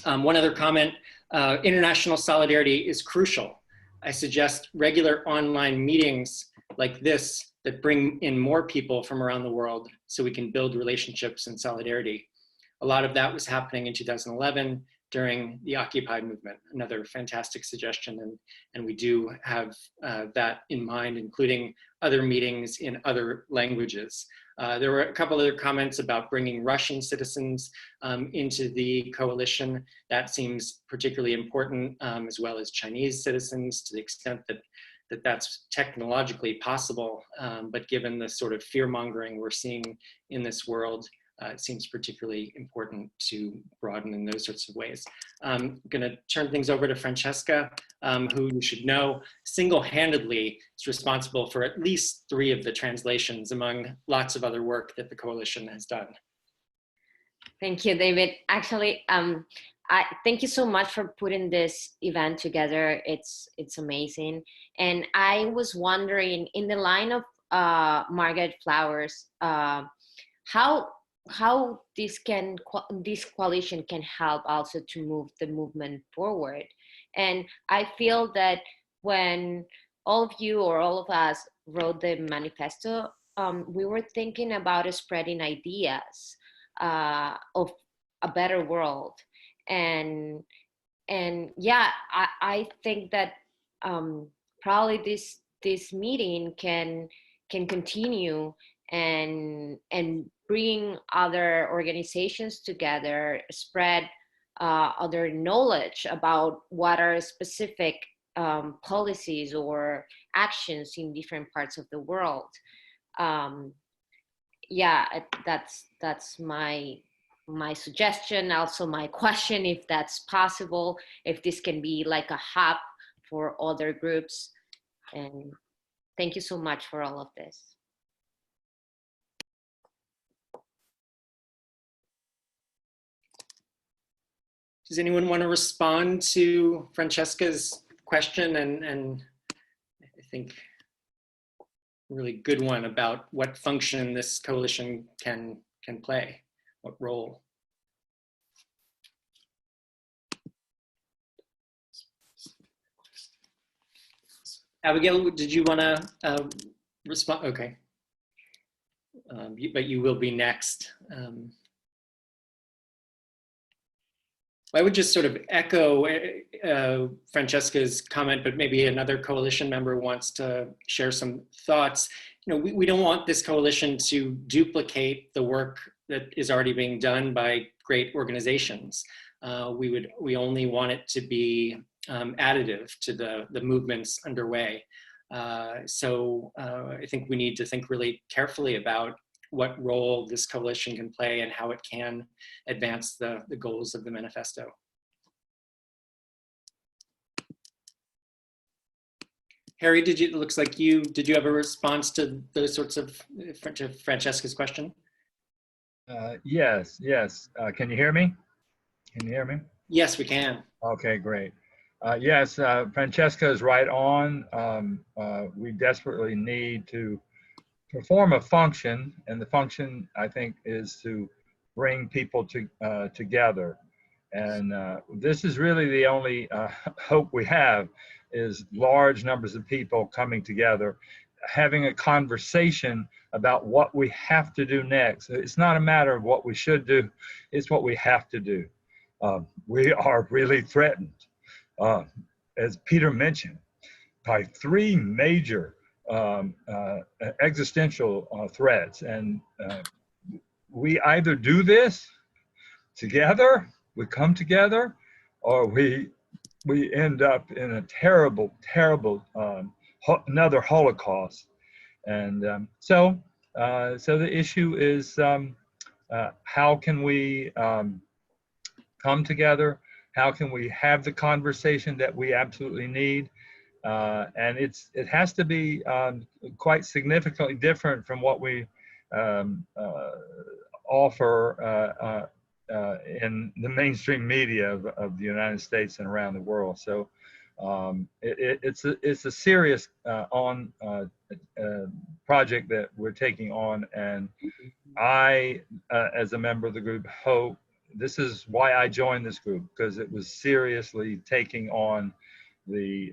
One other comment, international solidarity is crucial. I suggest regular online meetings like this that bring in more people from around the world so we can build relationships and solidarity. A lot of that was happening in 2011 during the Occupy movement, another fantastic suggestion, and we do have that in mind, including other meetings in other languages. There were a couple other comments about bringing Russian citizens into the coalition. That seems particularly important, as well as Chinese citizens, to the extent that that's technologically possible, but given the sort of fear-mongering we're seeing in this world, it seems particularly important to broaden in those sorts of ways. I'm going to turn things over to Francesca, who you should know single-handedly is responsible for at least 3 of the translations, among lots of other work that the coalition has done. Thank you, David. Actually, thank you so much for putting this event together. It's amazing. And I was wondering, in the line of Margaret Flowers, how this coalition can help also to move the movement forward. And I feel that when all of you or all of us wrote the manifesto, we were thinking about spreading ideas of a better world. And yeah, I think that probably this meeting can continue and bring other organizations together, spread other knowledge about what are specific policies or actions in different parts of the world. Yeah, that's my suggestion. Also my question, if that's possible, if this can be like a hub for other groups. And thank you so much for all of this. Does anyone want to respond to Francesca's question and I think a really good one about what function this coalition can play, what role? Abigail, did you want to respond? Okay, but you will be next. I would just sort of echo Francesca's comment, but maybe another coalition member wants to share some thoughts. You know, we don't want this coalition to duplicate the work that is already being done by great organizations. We only want it to be additive to the movements underway. So I think we need to think really carefully about what role this coalition can play and how it can advance the goals of the manifesto. Harry, it looks like did you have a response to those sorts of, to Francesca's question? Yes. Can you hear me? Can you hear me? Yes, we can. Okay, great. Yes, Francesca is right on. We desperately need to perform a function, and the function, I think, is to bring people together. And this is really the only hope we have, is large numbers of people coming together, having a conversation about what we have to do next. It's not a matter of what we should do, it's what we have to do. We are really threatened, as Peter mentioned, by three major existential threats. And we either do this together, we come together, or we end up in a terrible another Holocaust. And so the issue is how can we come together? How can we have the conversation that we absolutely need? And it has to be quite significantly different from what we offer in the mainstream media of the United States and around the world. So it's a serious project that we're taking on, and I, as a member of the group, hope. This is why I joined this group, because it was seriously taking on the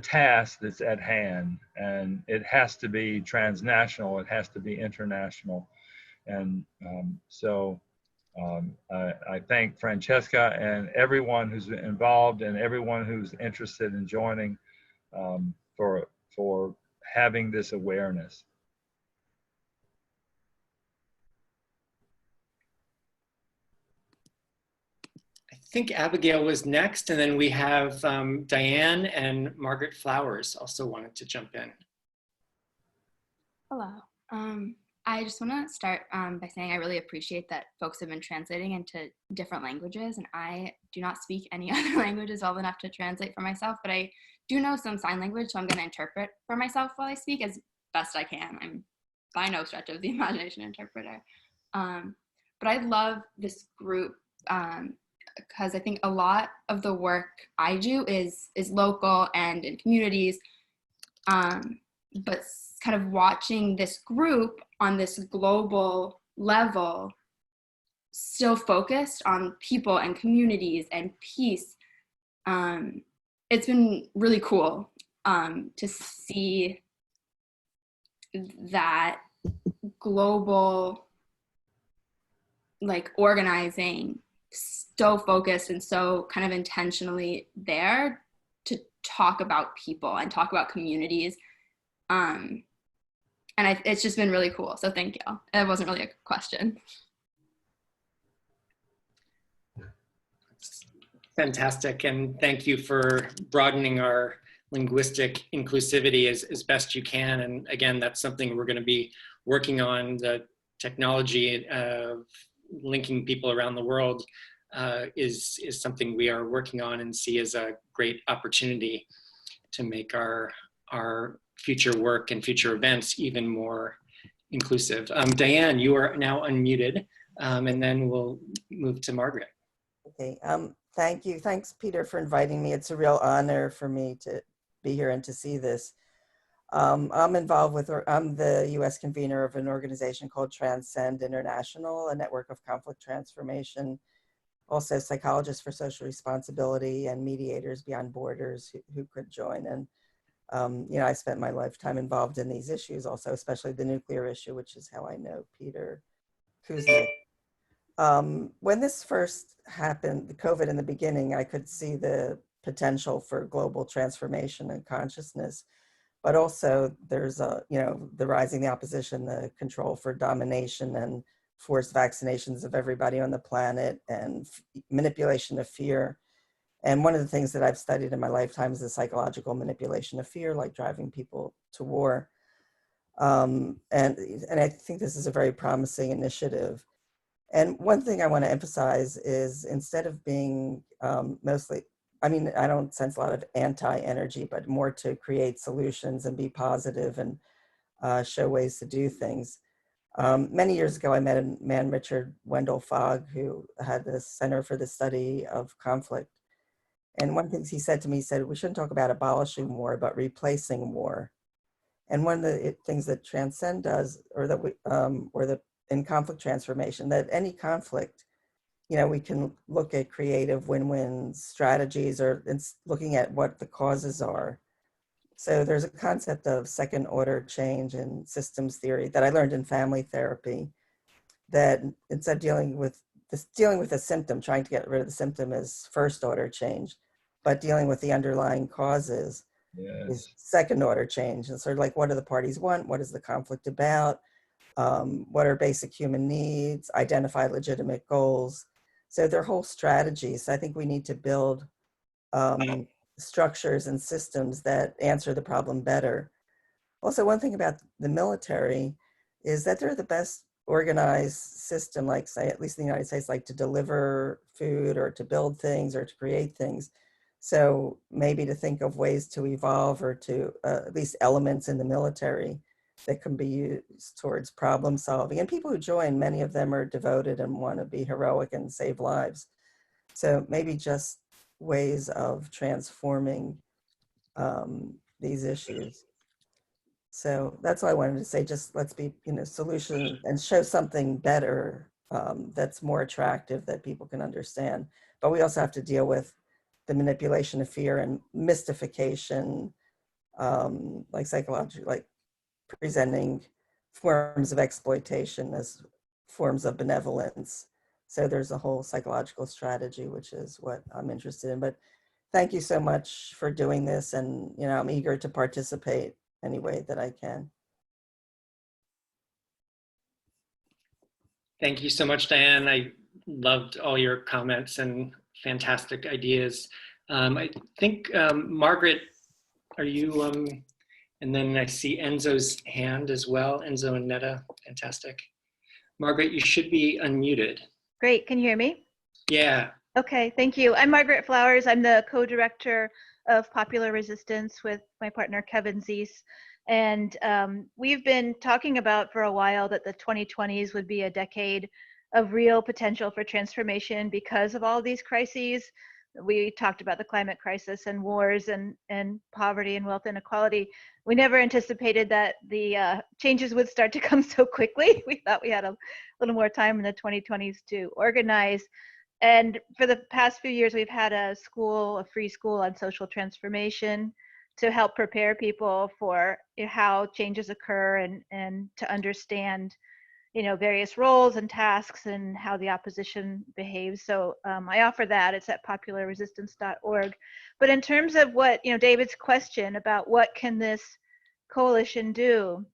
task that's at hand, and it has to be transnational, it has to be international. And I thank Francesca and everyone who's involved and everyone who's interested in joining for having this awareness. I think Abigail was next, and then we have Diane and Margaret Flowers also wanted to jump in. Hello. I just want to start by saying I really appreciate that folks have been translating into different languages, and I do not speak any other languages well enough to translate for myself, but I do know some sign language, so I'm going to interpret for myself while I speak as best I can. I'm by no stretch of the imagination interpreter. But I love this group because I think a lot of the work I do is local and in communities, but kind of watching this group on this global level still focused on people and communities and peace. It's been really cool to see that global organizing so focused and so kind of intentionally there to talk about people and talk about communities. And it's just been really cool. So thank you. It wasn't really a question. Fantastic. And thank you for broadening our linguistic inclusivity as best you can. And again, that's something we're going to be working on. The technology of linking people around the world is something we are working on and see as a great opportunity to make our future work and future events even more inclusive. Diane, you are now unmuted, and then we'll move to Margaret. Okay, thank you. Thanks, Peter, for inviting me. It's a real honor for me to be here and to see this. I'm involved with, I'm the US convener of an organization called Transcend International, a network of conflict transformation, also psychologists for social responsibility and mediators beyond borders who could join. And you know, I spent my lifetime involved in these issues also, especially the nuclear issue, which is how I know Peter Kuznick. When this first happened, the COVID in the beginning, I could see the potential for global transformation and consciousness, but also there's you know, the rising the opposition, the control for domination and forced vaccinations of everybody on the planet and manipulation of fear. And one of the things that I've studied in my lifetime is the psychological manipulation of fear, like driving people to war. And I think this is a very promising initiative. And one thing I want to emphasize is, instead of being mostly, I mean, I don't sense a lot of anti-energy, but more to create solutions and be positive and show ways to do things. Many years ago, I met a man, Richard Wendell Fogg, who had the Center for the Study of Conflict. And one of the things he said to me, he said, we shouldn't talk about abolishing war, but replacing war. And one of the things that Transcend does, or that we, in conflict transformation, that any conflict, you know, we can look at creative win-win strategies, or it's looking at what the causes are. So there's a concept of second order change in systems theory that I learned in family therapy, that instead of dealing with a symptom, trying to get rid of the symptom, is first order change, but dealing with the underlying causes is second order change. And sort of like, what do the parties want? What is the conflict about? What are basic human needs? Identify legitimate goals. So they're whole strategies. I think we need to build structures and systems that answer the problem better. Also, one thing about the military is that they're the best organized system, like, say, at least in the United States, like to deliver food or to build things or to create things. So maybe to think of ways to evolve, or to at least elements in the military that can be used towards problem solving. And people who join, many of them are devoted and want to be heroic and save lives. So maybe just ways of transforming these issues. So that's why I wanted to say, just let's be, you know, solution and show something better that's more attractive, that people can understand. But we also have to deal with the manipulation of fear and mystification, like psychology, like presenting forms of exploitation as forms of benevolence. So there's a whole psychological strategy, which is what I'm interested in. But thank you so much for doing this. And, you know, I'm eager to participate any way that I can. Thank you so much, Diane. I loved all your comments and fantastic ideas. I think, Margaret, are you, and then I see Enzo's hand as well. Enzo and Netta, fantastic. Margaret, you should be unmuted. Great, can you hear me? Yeah. Okay, thank you. I'm Margaret Flowers. I'm the co-director of Popular Resistance with my partner, Kevin Zeese. And we've been talking about for a while that the 2020s would be a decade of real potential for transformation because of all these crises. We talked about the climate crisis and wars and poverty and wealth inequality. We never anticipated that the changes would start to come so quickly. We thought we had a little more time in the 2020s to organize. And for the past few years, we've had a free school on social transformation to help prepare people for how changes occur and to understand, you know, various roles and tasks and how the opposition behaves. So I offer that. It's at popularresistance.org. But in terms of what, you know, David's question about what can this coalition do,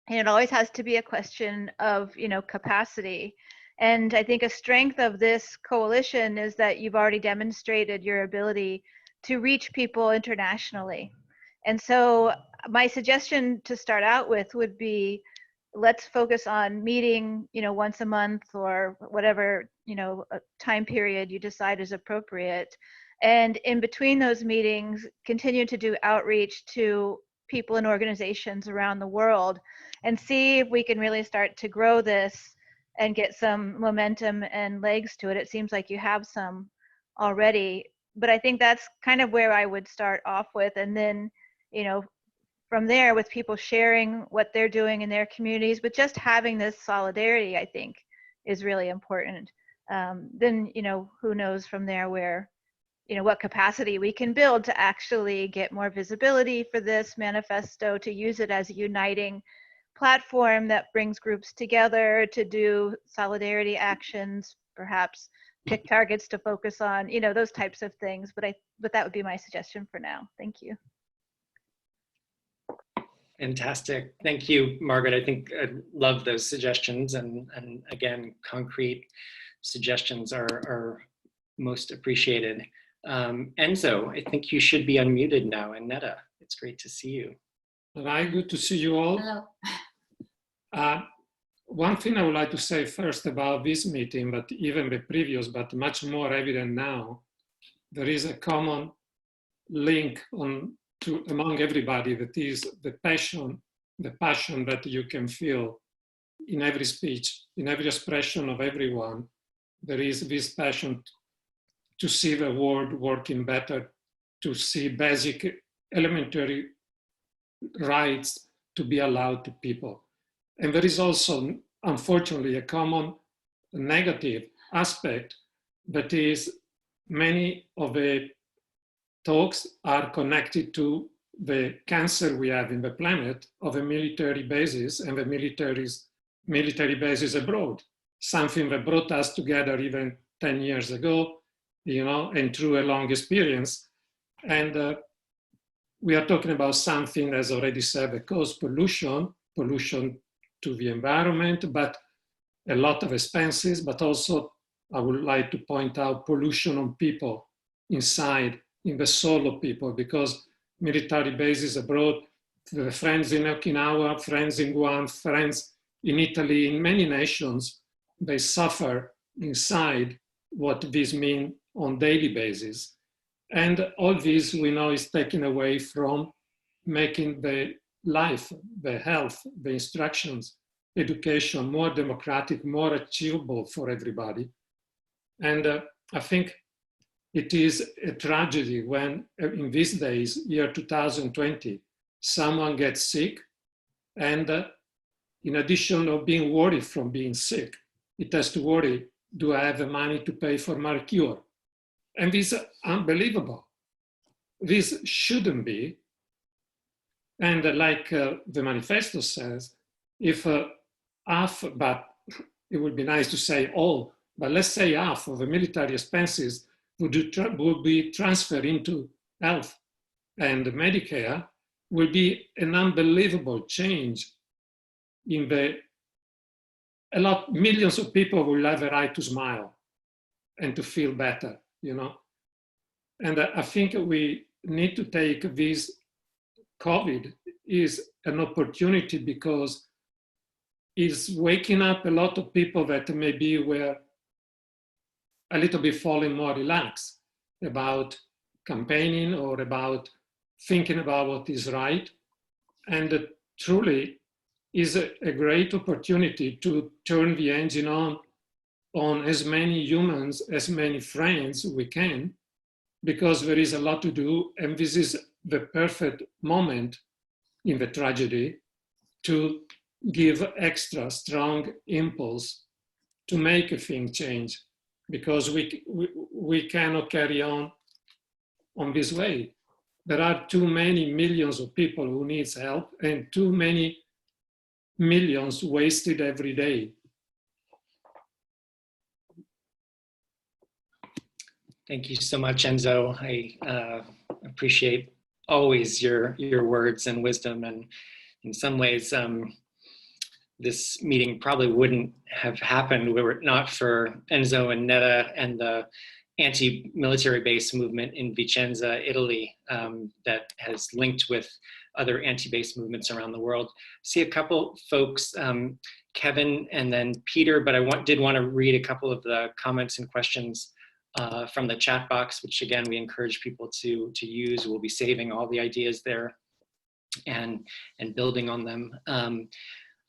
and it always has to be a question of, you know, capacity. And I think a strength of this coalition is that you've already demonstrated your ability to reach people internationally. And so my suggestion to start out with would be, let's focus on meeting, you know, once a month or whatever, you know, time period you decide is appropriate. And in between those meetings, continue to do outreach to people and organizations around the world and see if we can really start to grow this and get some momentum and legs to it. It seems like you have some already, but I think that's kind of where I would start off with. And then, you know, from there, with people sharing what they're doing in their communities, but just having this solidarity, I think, is really important. Then, you know, who knows from there where, you know, what capacity we can build to actually get more visibility for this manifesto, to use it as a uniting platform that brings groups together to do solidarity actions, perhaps pick targets to focus on, you know, those types of things. But that would be my suggestion for now. Thank you. Fantastic. Thank you, Margaret. I think I love those suggestions. And again, concrete suggestions are most appreciated. Enzo, I think you should be unmuted now, and Netta, it's great to see you. Hi, good to see you all. Hello. One thing I would like to say first about this meeting, but even the previous, but much more evident now, there is a common link among everybody, that is the passion that you can feel in every speech, in every expression of everyone. There is this passion to see the world working better, to see basic elementary rights to be allowed to people. And there is also, unfortunately, a common negative aspect, that is many of the talks are connected to the cancer we have in the planet of the military bases and the military bases abroad, something that brought us together even 10 years ago, and through a long experience. And we are talking about something, as already said, that causes pollution to the environment, but a lot of expenses, but also I would like to point out pollution on people inside, in the soul of people, because military bases abroad, the friends in Okinawa, friends in Guam, friends in Italy, in many nations, they suffer inside what this means on daily basis. And all this we know is taken away from making the life, the health, the instructions, education more democratic, more achievable for everybody. And I think it is a tragedy when in these days, year 2020, someone gets sick and in addition of being worried from being sick, it has to worry, do I have the money to pay for my cure? And this is unbelievable. This shouldn't be. And like the manifesto says, if half, but it would be nice to say all, but let's say half of the military expenses would be transferred into health and Medicare, will be an unbelievable change in millions of people will have a right to smile and to feel better, And I think we need to take this COVID is an opportunity, because it's waking up a lot of people that maybe were a little bit falling more relaxed about campaigning or about thinking about what is right. And truly is a great opportunity to turn the engine on as many humans, as many friends we can, because there is a lot to do. And this is the perfect moment in the tragedy to give extra strong impulse to make a thing change, because we cannot carry on this way. There are too many millions of people who need help and too many millions wasted every day. Thank you so much, Enzo. I appreciate always your words and wisdom, and in some ways, this meeting probably wouldn't have happened were it not for Enzo and Netta and the anti-military base movement in Vicenza, Italy, that has linked with other anti-base movements around the world. See a couple folks, Kevin and then Peter, but I did want to read a couple of the comments and questions from the chat box, which again, we encourage people to use. We'll be saving all the ideas there and building on them.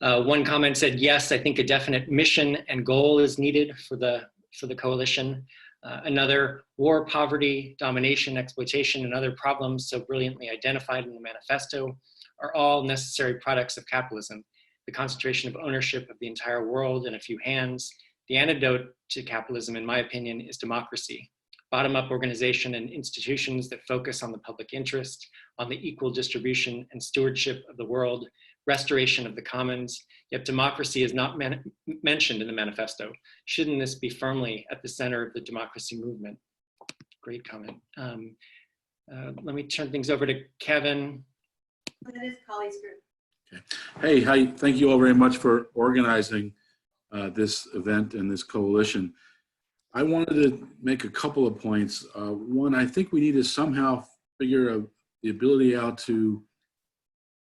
One comment said, yes, I think a definite mission and goal is needed for the coalition. Another, war, poverty, domination, exploitation, and other problems so brilliantly identified in the manifesto are all necessary products of capitalism. The concentration of ownership of the entire world in a few hands. The antidote to capitalism, in my opinion, is democracy. Bottom-up organization and institutions that focus on the public interest, on the equal distribution and stewardship of the world, restoration of the commons, yet democracy is not mentioned in the manifesto. Shouldn't this be firmly at the center of the democracy movement? Great comment. Let me turn things over to Kevin. That is Colleen's group. Okay. Hey, hi, thank you all very much for organizing this event and this coalition. I wanted to make a couple of points. One, I think we need to somehow figure the ability out to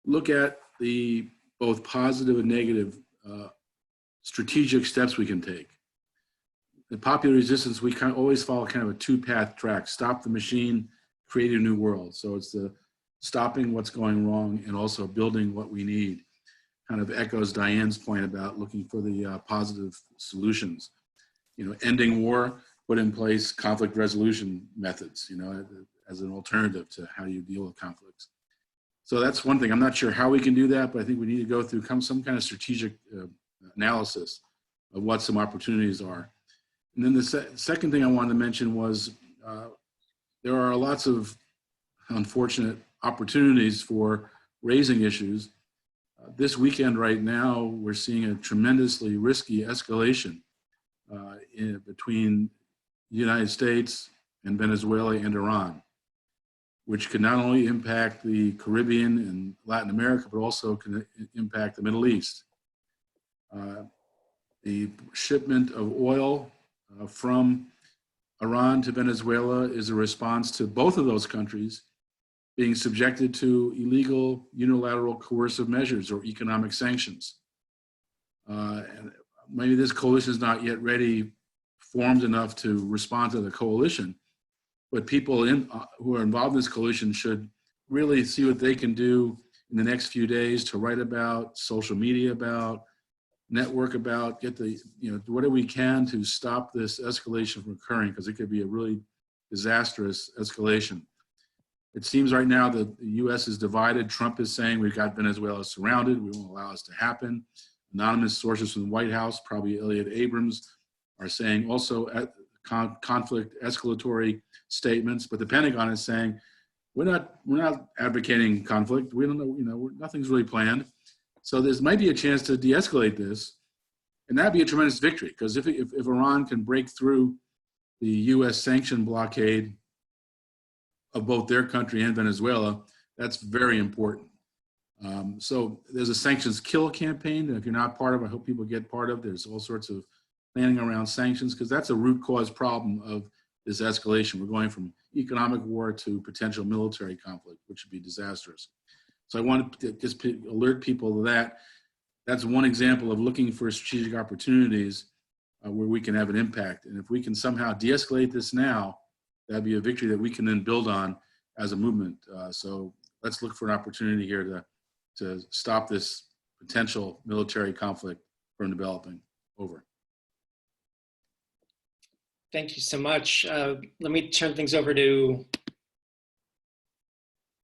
look at the both positive and negative strategic steps we can take. In popular resistance, we kind of always follow kind of a two-path track: stop the machine, create a new world. So it's the stopping what's going wrong and also building what we need. Kind of echoes Diane's point about looking for the positive solutions. You know, ending war, put in place conflict resolution methods, you know, as an alternative to how you deal with conflicts. So that's one thing. I'm not sure how we can do that, but I think we need to go through some kind of strategic analysis of what some opportunities are. And then the second thing I wanted to mention was there are lots of unfortunate opportunities for raising issues. This weekend right now, we're seeing a tremendously risky escalation between the United States and Venezuela and Iran, which can not only impact the Caribbean and Latin America, but also can impact the Middle East. The shipment of oil from Iran to Venezuela is a response to both of those countries being subjected to illegal unilateral coercive measures or economic sanctions. And maybe this coalition is not yet formed enough to respond to the coalition, but people who are involved in this coalition should really see what they can do in the next few days to write about, social media about, network about, get the, whatever we can to stop this escalation from occurring, because it could be a really disastrous escalation. It seems right now that the US is divided. Trump is saying we've got Venezuela surrounded, we won't allow this to happen. Anonymous sources from the White House, probably Elliot Abrams, are saying also conflict escalatory statements, but the Pentagon is saying we're not advocating conflict. We don't know, nothing's really planned. So there might be a chance to de-escalate this, and that'd be a tremendous victory, because if Iran can break through the US sanction blockade of both their country and Venezuela, that's very important. So there's a sanctions kill campaign that if you're not part of, I hope people get part of. There's all sorts of planning around sanctions, because that's a root cause problem of this escalation. We're going from economic war to potential military conflict, which would be disastrous. So I wanted to just alert people to that. That's one example of looking for strategic opportunities where we can have an impact. And if we can somehow de-escalate this now, that'd be a victory that we can then build on as a movement. So let's look for an opportunity here to stop this potential military conflict from developing. Over. Thank you so much. Let me turn things over to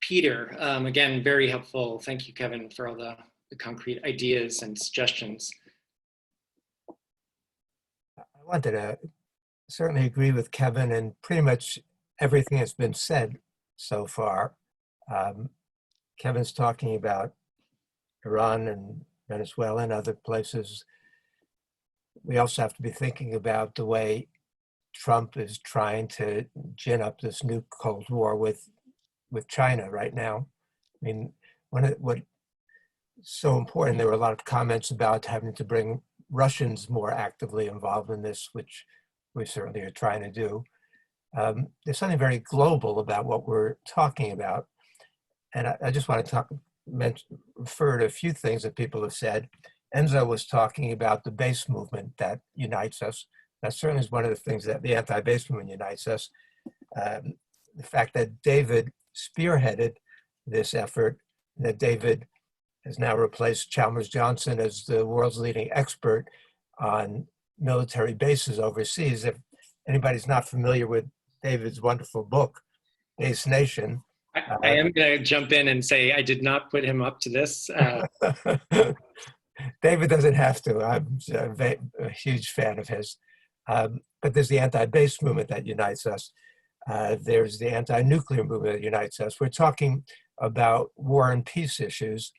Peter. Again, very helpful. Thank you, Kevin, for all the concrete ideas and suggestions. I wanted to certainly agree with Kevin and pretty much everything that's been said so far. Kevin's talking about Iran and Venezuela and other places. We also have to be thinking about the way Trump is trying to gin up this new Cold War with China right now. I mean, what's so important, there were a lot of comments about having to bring Russians more actively involved in this, which we certainly are trying to do. There's something very global about what we're talking about. And I just want to refer to a few things that people have said. Enzo was talking about the base movement that unites us. That certainly is one of the things that the anti-base movement unites us. The fact that David spearheaded this effort, that David has now replaced Chalmers Johnson as the world's leading expert on military bases overseas. If anybody's not familiar with David's wonderful book, Base Nation. I am going to jump in and say I did not put him up to this. David doesn't have to. I'm a huge fan of his. But there's the anti-base movement that unites us. There's the anti-nuclear movement that unites us. We're talking about war and peace issues.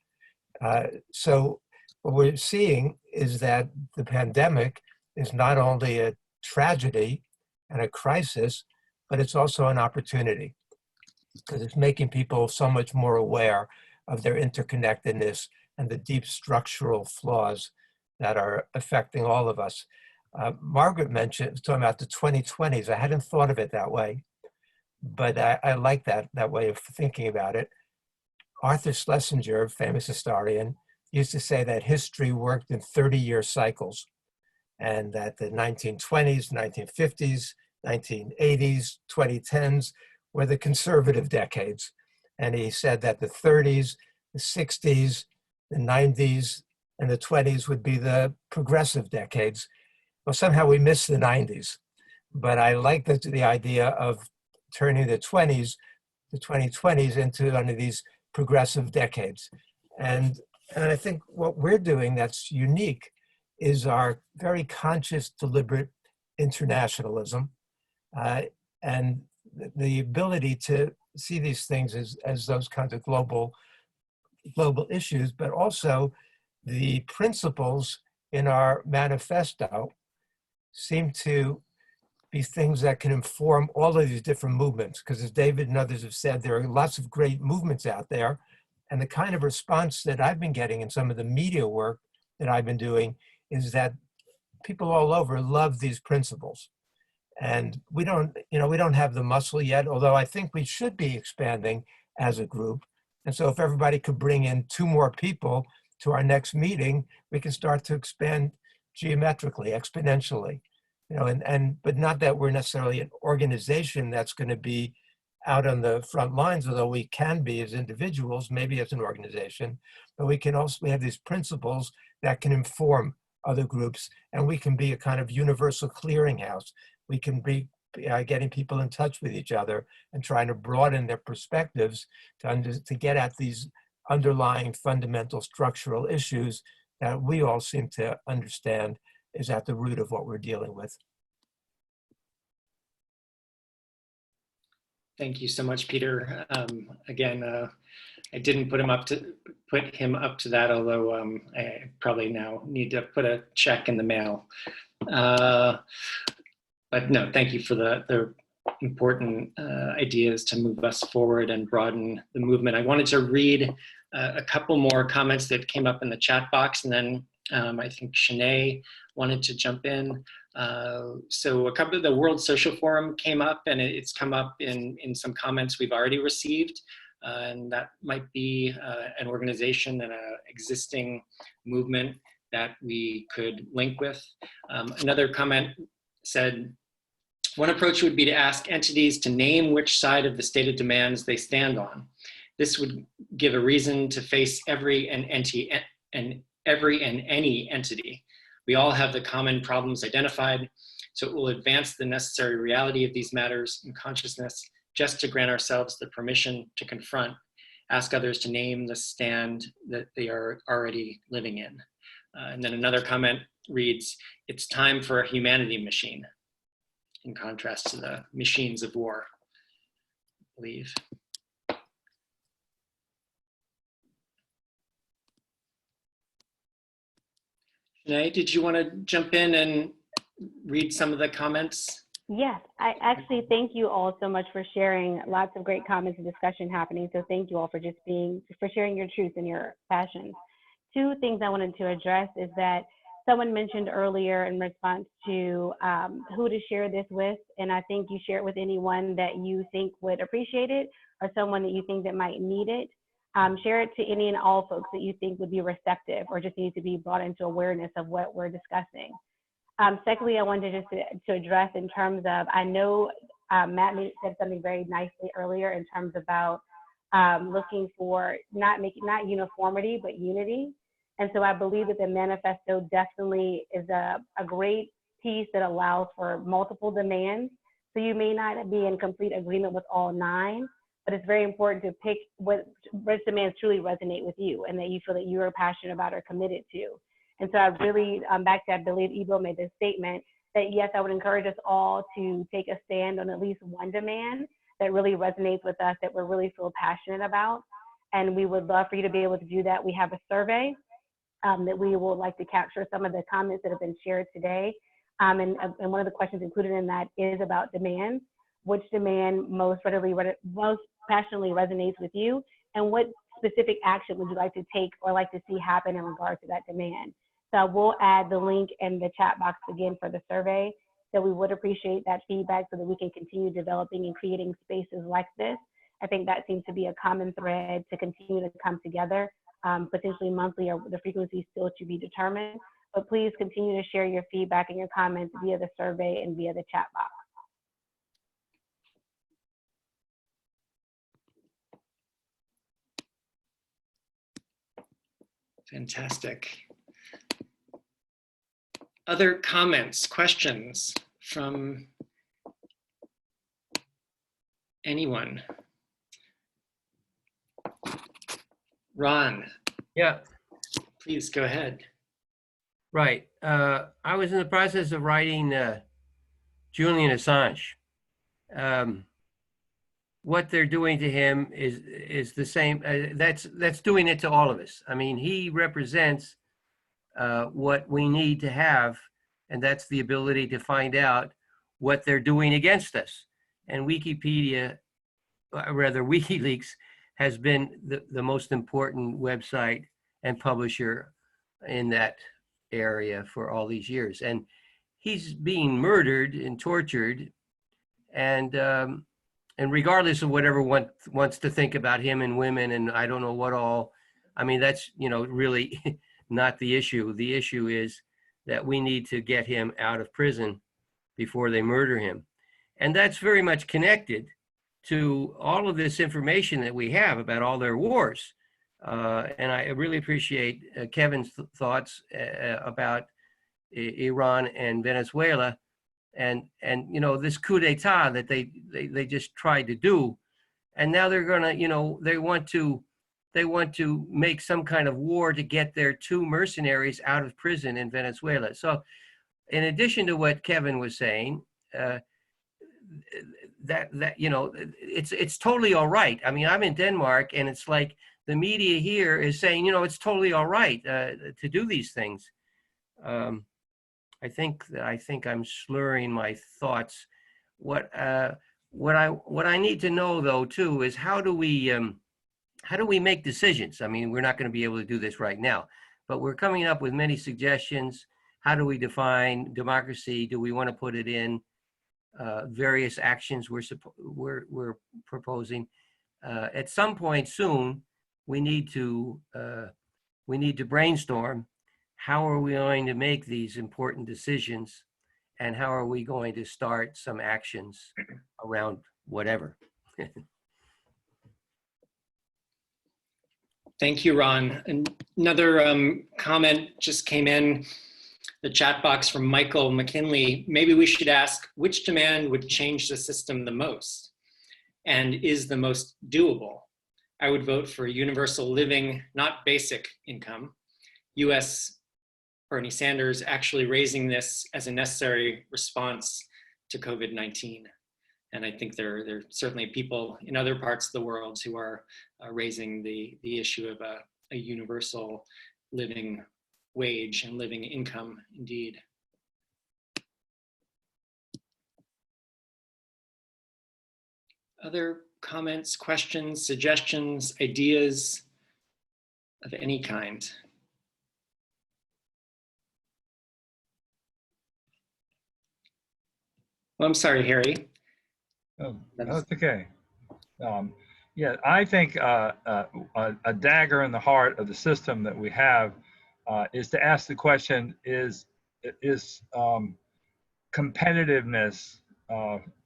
So what we're seeing is that the pandemic is not only a tragedy and a crisis, but it's also an opportunity, because it's making people so much more aware of their interconnectedness and the deep structural flaws that are affecting all of us. Margaret mentioned, talking about the 2020s. I hadn't thought of it that way, but I like that way of thinking about it. Arthur Schlesinger, famous historian, used to say that history worked in 30-year cycles, and that the 1920s, 1950s, 1980s, 2010s were the conservative decades. And he said that the 30s, the 60s, the 90s, and the 20s would be the progressive decades. Well, somehow we missed the 90s, but I like the idea of turning the 2020s into one of these progressive decades. And I think what we're doing that's unique is our very conscious, deliberate internationalism, and the ability to see these things as those kinds of global issues, but also the principles in our manifesto seem to be things that can inform all of these different movements. Because as David and others have said, there are lots of great movements out there. And the kind of response that I've been getting in some of the media work that I've been doing is that people all over love these principles. And we don't have the muscle yet, although I think we should be expanding as a group. And so if everybody could bring in 2 more people to our next meeting, we can start to expand geometrically, exponentially. But not that we're necessarily an organization that's going to be out on the front lines, although we can be as individuals, maybe as an organization, but we have these principles that can inform other groups, and we can be a kind of universal clearinghouse. We can be getting people in touch with each other and trying to broaden their perspectives to get at these underlying fundamental structural issues that we all seem to understand is at the root of what we're dealing with. Thank you so much, Peter. Again, I didn't put him up to that, although I probably now need to put a check in the mail. But no, thank you for the important ideas to move us forward and broaden the movement. I wanted to read a couple more comments that came up in the chat box, and then I think Shanae wanted to jump in. So a couple of the World Social Forum came up, and it's come up in some comments we've already received. And that might be an organization and an existing movement that we could link with. Another comment said, one approach would be to ask entities to name which side of the stated demands they stand on. This would give a reason to face every and any entity. We all have the common problems identified, so it will advance the necessary reality of these matters in consciousness just to grant ourselves the permission to confront, ask others to name the stand that they are already living in. And then another comment reads, it's time for a humanity machine, in contrast to the machines of war, I believe. Shanae, did you want to jump in and read some of the comments? Yes, I actually thank you all so much for sharing. Lots of great comments and discussion happening. So thank you all for for sharing your truth and your passions. 2 things I wanted to address is that someone mentioned earlier in response to who to share this with, and I think you share it with anyone that you think would appreciate it or someone that you think that might need it. Share it to any and all folks that you think would be receptive or just need to be brought into awareness of what we're discussing. Secondly, I wanted just to address in terms of, I know Matt said something very nicely earlier in terms about looking for not uniformity, but unity. And so I believe that the manifesto definitely is a great piece that allows for multiple demands. So you may not be in complete agreement with all 9, but it's very important to pick which demands truly resonate with you and that you feel that you are passionate about or committed to. And so I really, back to, I believe Ibo made this statement, that yes, I would encourage us all to take a stand on at least one demand that really resonates with us, that we really feel passionate about. And we would love for you to be able to do that. We have a survey that we would like to capture some of the comments that have been shared today. And one of the questions included in that is about demands. Which demand most passionately resonates with you, and what specific action would you like to take or like to see happen in regards to that demand? So we'll add the link in the chat box again for the survey. So we would appreciate that feedback so that we can continue developing and creating spaces like this. I think that seems to be a common thread to continue to come together, potentially monthly, or the frequency still to be determined. But please continue to share your feedback and your comments via the survey and via the chat box. Fantastic. Other comments, questions from anyone? Ron. Yeah. Please go ahead. Right. I was in the process of writing Julian Assange. What they're doing to him is the same. That's doing it to all of us. I mean, he represents what we need to have, and that's the ability to find out what they're doing against us. And Wikipedia, rather WikiLeaks, has been the most important website and publisher in that area for all these years. And he's being murdered and tortured, and regardless of whatever one wants to think about him and women and I don't know what all, I mean, that's, you know, really not the issue. The issue is that we need to get him out of prison before they murder him. And that's very much connected to all of this information that we have about all their wars. And I really appreciate Kevin's thoughts about Iran and Venezuela. And you know, this coup d'etat that they just tried to do, and now they're gonna, you know, they want to make some kind of war to get their 2 mercenaries out of prison in Venezuela. So in addition to what Kevin was saying, that you know, it's totally all right. I mean, I'm in Denmark, and it's like the media here is saying, you know, it's totally all right to do these things. I think I'm slurring my thoughts. What I need to know though too is how do we make decisions? I mean, we're not going to be able to do this right now, but we're coming up with many suggestions. How do we define democracy? Do we want to put it in various actions we're proposing? At some point soon, we need to brainstorm. How are we going to make these important decisions, and how are we going to start some actions around whatever? Thank you, Ron. Another comment just came in the chat box from Michael McKinley. Maybe we should ask which demand would change the system the most and is the most doable. I would vote for universal living, not basic income. US Bernie Sanders actually raising this as a necessary response to COVID-19. And I think there are certainly people in other parts of the world who are raising the issue of a universal living wage and living income indeed. Other comments, questions, suggestions, ideas of any kind? Well, I'm sorry, Harry. Oh, that's okay. Yeah, I think a dagger in the heart of the system that we have is to ask the question: is competitiveness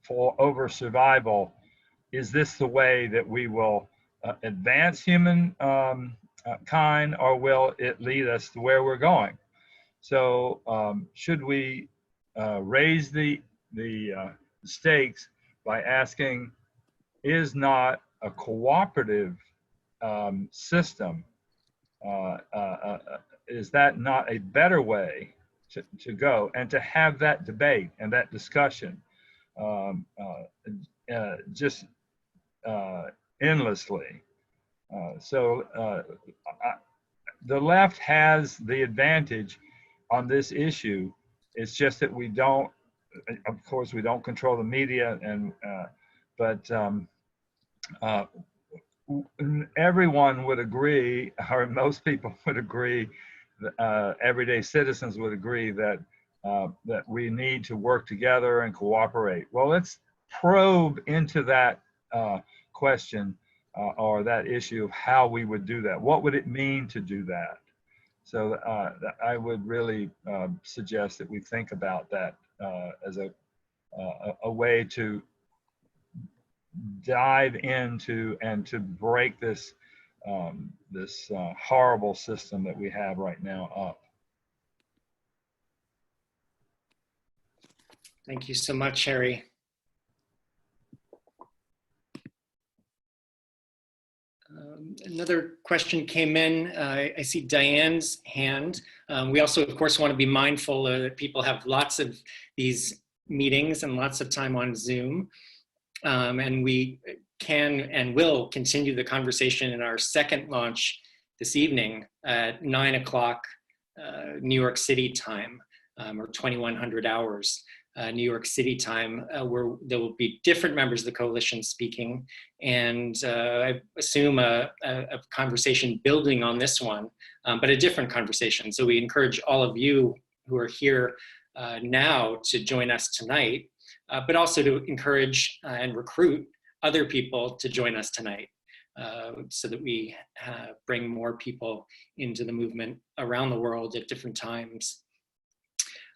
for over survival? Is this the way that we will advance human kind, or will it lead us to where we're going? So, should we raise the stakes by asking, is not a cooperative system, is that not a better way to go, and to have that debate and that discussion just endlessly. The left has the advantage on this issue. It's just that we don't, of course, we don't control the media, but everyone would agree, or most people would agree, everyday citizens would agree that that we need to work together and cooperate. Well, let's probe into that question or that issue of how we would do that. What would it mean to do that? So I would really suggest that we think about that as a way to dive into and to break this this horrible system that we have right now up. Thank you so much, Harry. Another question came in. I see Diane's hand. We also, of course, want to be mindful that people have lots of these meetings and lots of time on Zoom. And we can and will continue the conversation in our second launch this evening at 9 o'clock New York City time, or 2100 hours. New York City time, where there will be different members of the coalition speaking, and I assume a conversation building on this one, but a different conversation. So we encourage all of you who are here now to join us tonight, but also to encourage and recruit other people to join us tonight, so that we bring more people into the movement around the world at different times.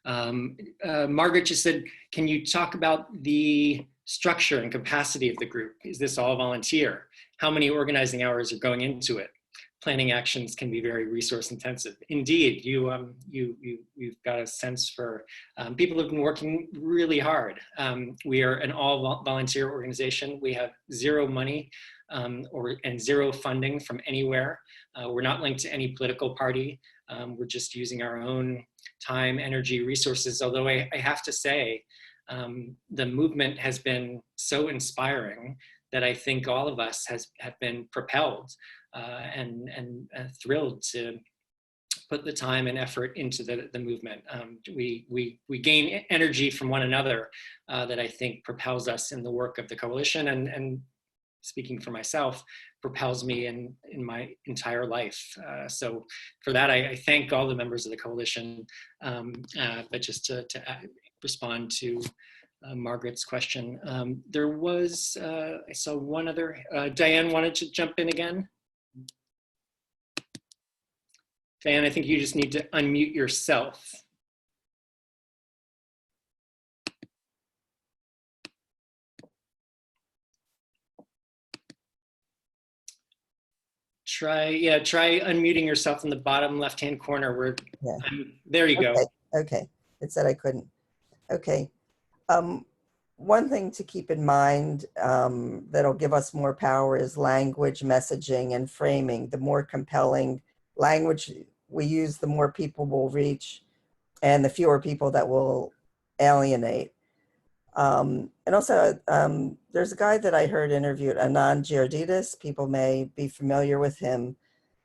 Margaret just said, can you talk about the structure and capacity of the group? Is this all volunteer? How many organizing hours are going into it? Planning actions can be very resource intensive. Indeed, you've got a sense for people who've been working really hard. We are an all volunteer organization. We have zero money and zero funding from anywhere. We're not linked to any political party. We're just using our own time, energy, resources. Although I have to say, the movement has been so inspiring that I think all of us have been propelled and thrilled to put the time and effort into the movement. We gain energy from one another that I think propels us in the work of the coalition, and speaking for myself, propels me in my entire life. So for that, I thank all the members of the coalition. But just to respond to Margaret's question, there was, I saw one other, Diane wanted to jump in again. Diane, I think you just need to unmute yourself. Try unmuting yourself in the bottom left-hand corner where, yeah. There you go. Okay, it said I couldn't. Okay. One thing to keep in mind that'll give us more power is language, messaging, and framing. The more compelling language we use, the more people we'll reach, and the fewer people that will alienate. And also, there's a guy that I heard interviewed, Anand Giardidis. People may be familiar with him,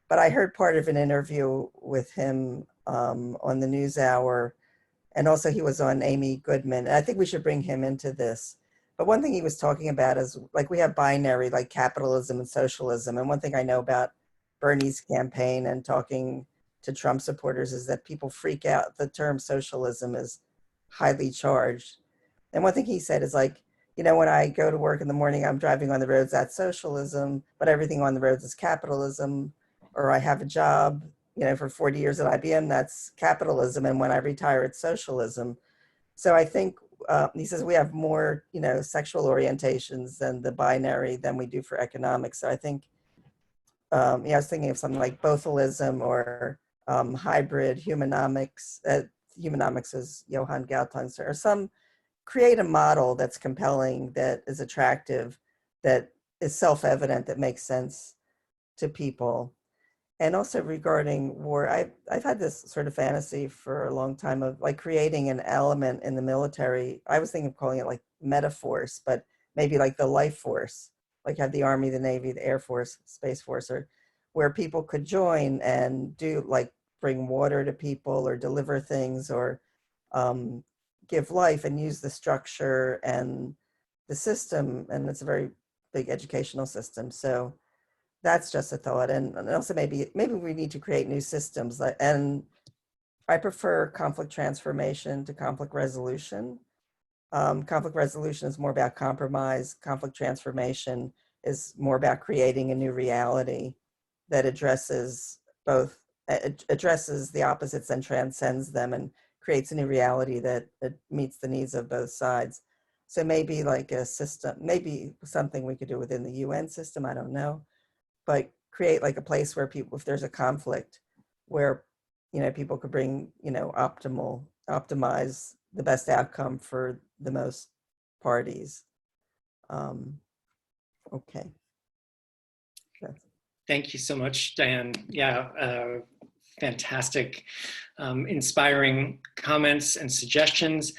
but I heard part of an interview with him on the NewsHour, and also he was on Amy Goodman. And I think we should bring him into this. But one thing he was talking about is, like, we have binary, like capitalism and socialism. And one thing I know about Bernie's campaign and talking to Trump supporters is that people freak out. The term socialism is highly charged. And one thing he said is, like, you know, when I go to work in the morning, I'm driving on the roads, that's socialism, but everything on the roads is capitalism. Or I have a job, you know, for 40 years at IBM, that's capitalism. And when I retire, it's socialism. So I think, he says we have more, you know, sexual orientations than the binary than we do for economics. So I think, yeah, I was thinking of something like bothalism or hybrid humanomics. Humanomics is Johann Galtung, or some, create a model that's compelling, that is attractive, that is self-evident, that makes sense to people. And also regarding war, I've had this sort of fantasy for a long time of, like, creating an element in the military. I was thinking of calling it like metaforce, but maybe like the life force, like have the Army, the Navy, the Air Force, Space Force, or where people could join and do, like, bring water to people or deliver things or give life and use the structure and the system. And it's a very big educational system. So that's just a thought. And also maybe we need to create new systems, and I prefer conflict transformation to conflict resolution. Conflict resolution is more about compromise. Conflict transformation is more about creating a new reality that addresses both, addresses the opposites and transcends them and creates a new reality that meets the needs of both sides. So maybe like a system, maybe something we could do within the UN system, I don't know, but create like a place where people, if there's a conflict, where, you know, people could bring, you know, optimize the best outcome for the most parties. Okay. Thank you so much, Diane. Yeah, fantastic, inspiring comments and suggestions.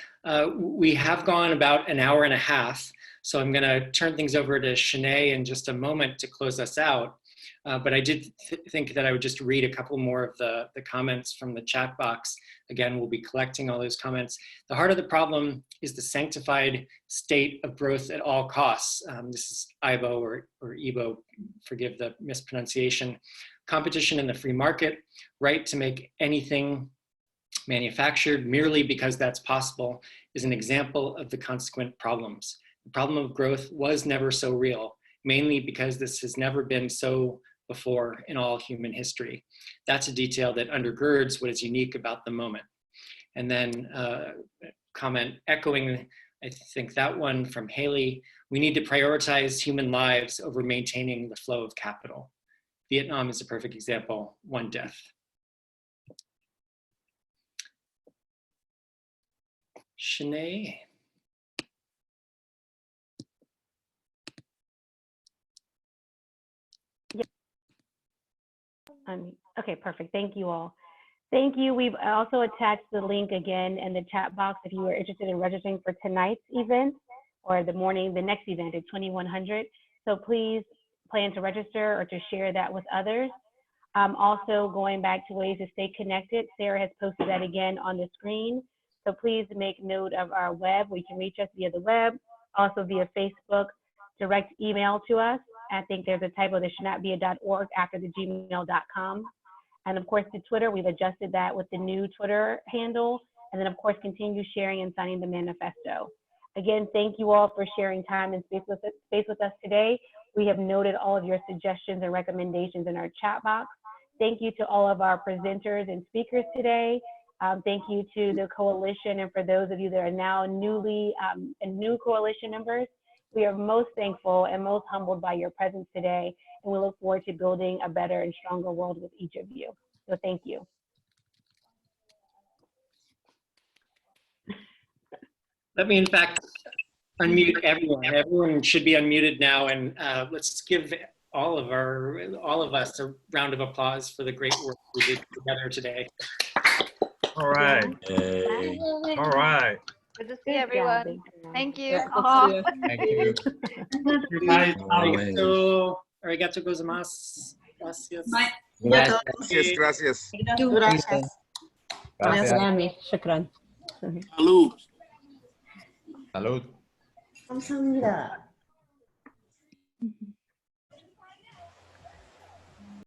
We have gone about an hour and a half, so I'm gonna turn things over to Shanae in just a moment to close us out. But I did think that I would just read a couple more of the comments from the chat box. Again, we'll be collecting all those comments. The heart of the problem is the sanctified state of growth at all costs. This is Ibo or Ibo, forgive the mispronunciation. Competition in the free market, right to make anything manufactured merely because that's possible, is an example of the consequent problems. The problem of growth was never so real, mainly because this has never been so before in all human history. That's a detail that undergirds what is unique about the moment. And then comment echoing, I think that one from Haley, we need to prioritize human lives over maintaining the flow of capital. Vietnam is a perfect example, 1 death. Shanae. Okay, perfect. Thank you all. Thank you. We've also attached the link again in the chat box if you are interested in registering for tonight's event or the next event at 2100. So please plan to register or to share that with others. Also going back to ways to stay connected, Sarah has posted that again on the screen. So please make note of our web. We can reach us via the web, also via Facebook, direct email to us. I think there's a typo, there should not be a .org after the gmail.com. And of course, the Twitter, we've adjusted that with the new Twitter handle. And then of course, continue sharing and signing the manifesto. Again, thank you all for sharing time and space with us today. We have noted all of your suggestions and recommendations in our chat box. Thank you to all of our presenters and speakers today. Thank you to the coalition, and for those of you that are now new coalition members, we are most thankful and most humbled by your presence today, and we look forward to building a better and stronger world with each of you. So thank you. Let me, in fact, unmute everyone. Everyone should be unmuted now, and let's give all of us a round of applause for the great work we did together today. All right. Hey. All right. Good to see everyone. Thank you. Thank you. Good night. Arigato gozaimasu. Gracias. Gracias, gracias. Gracias. Gracias. شكرا. Salud. Salud. 감사합니다.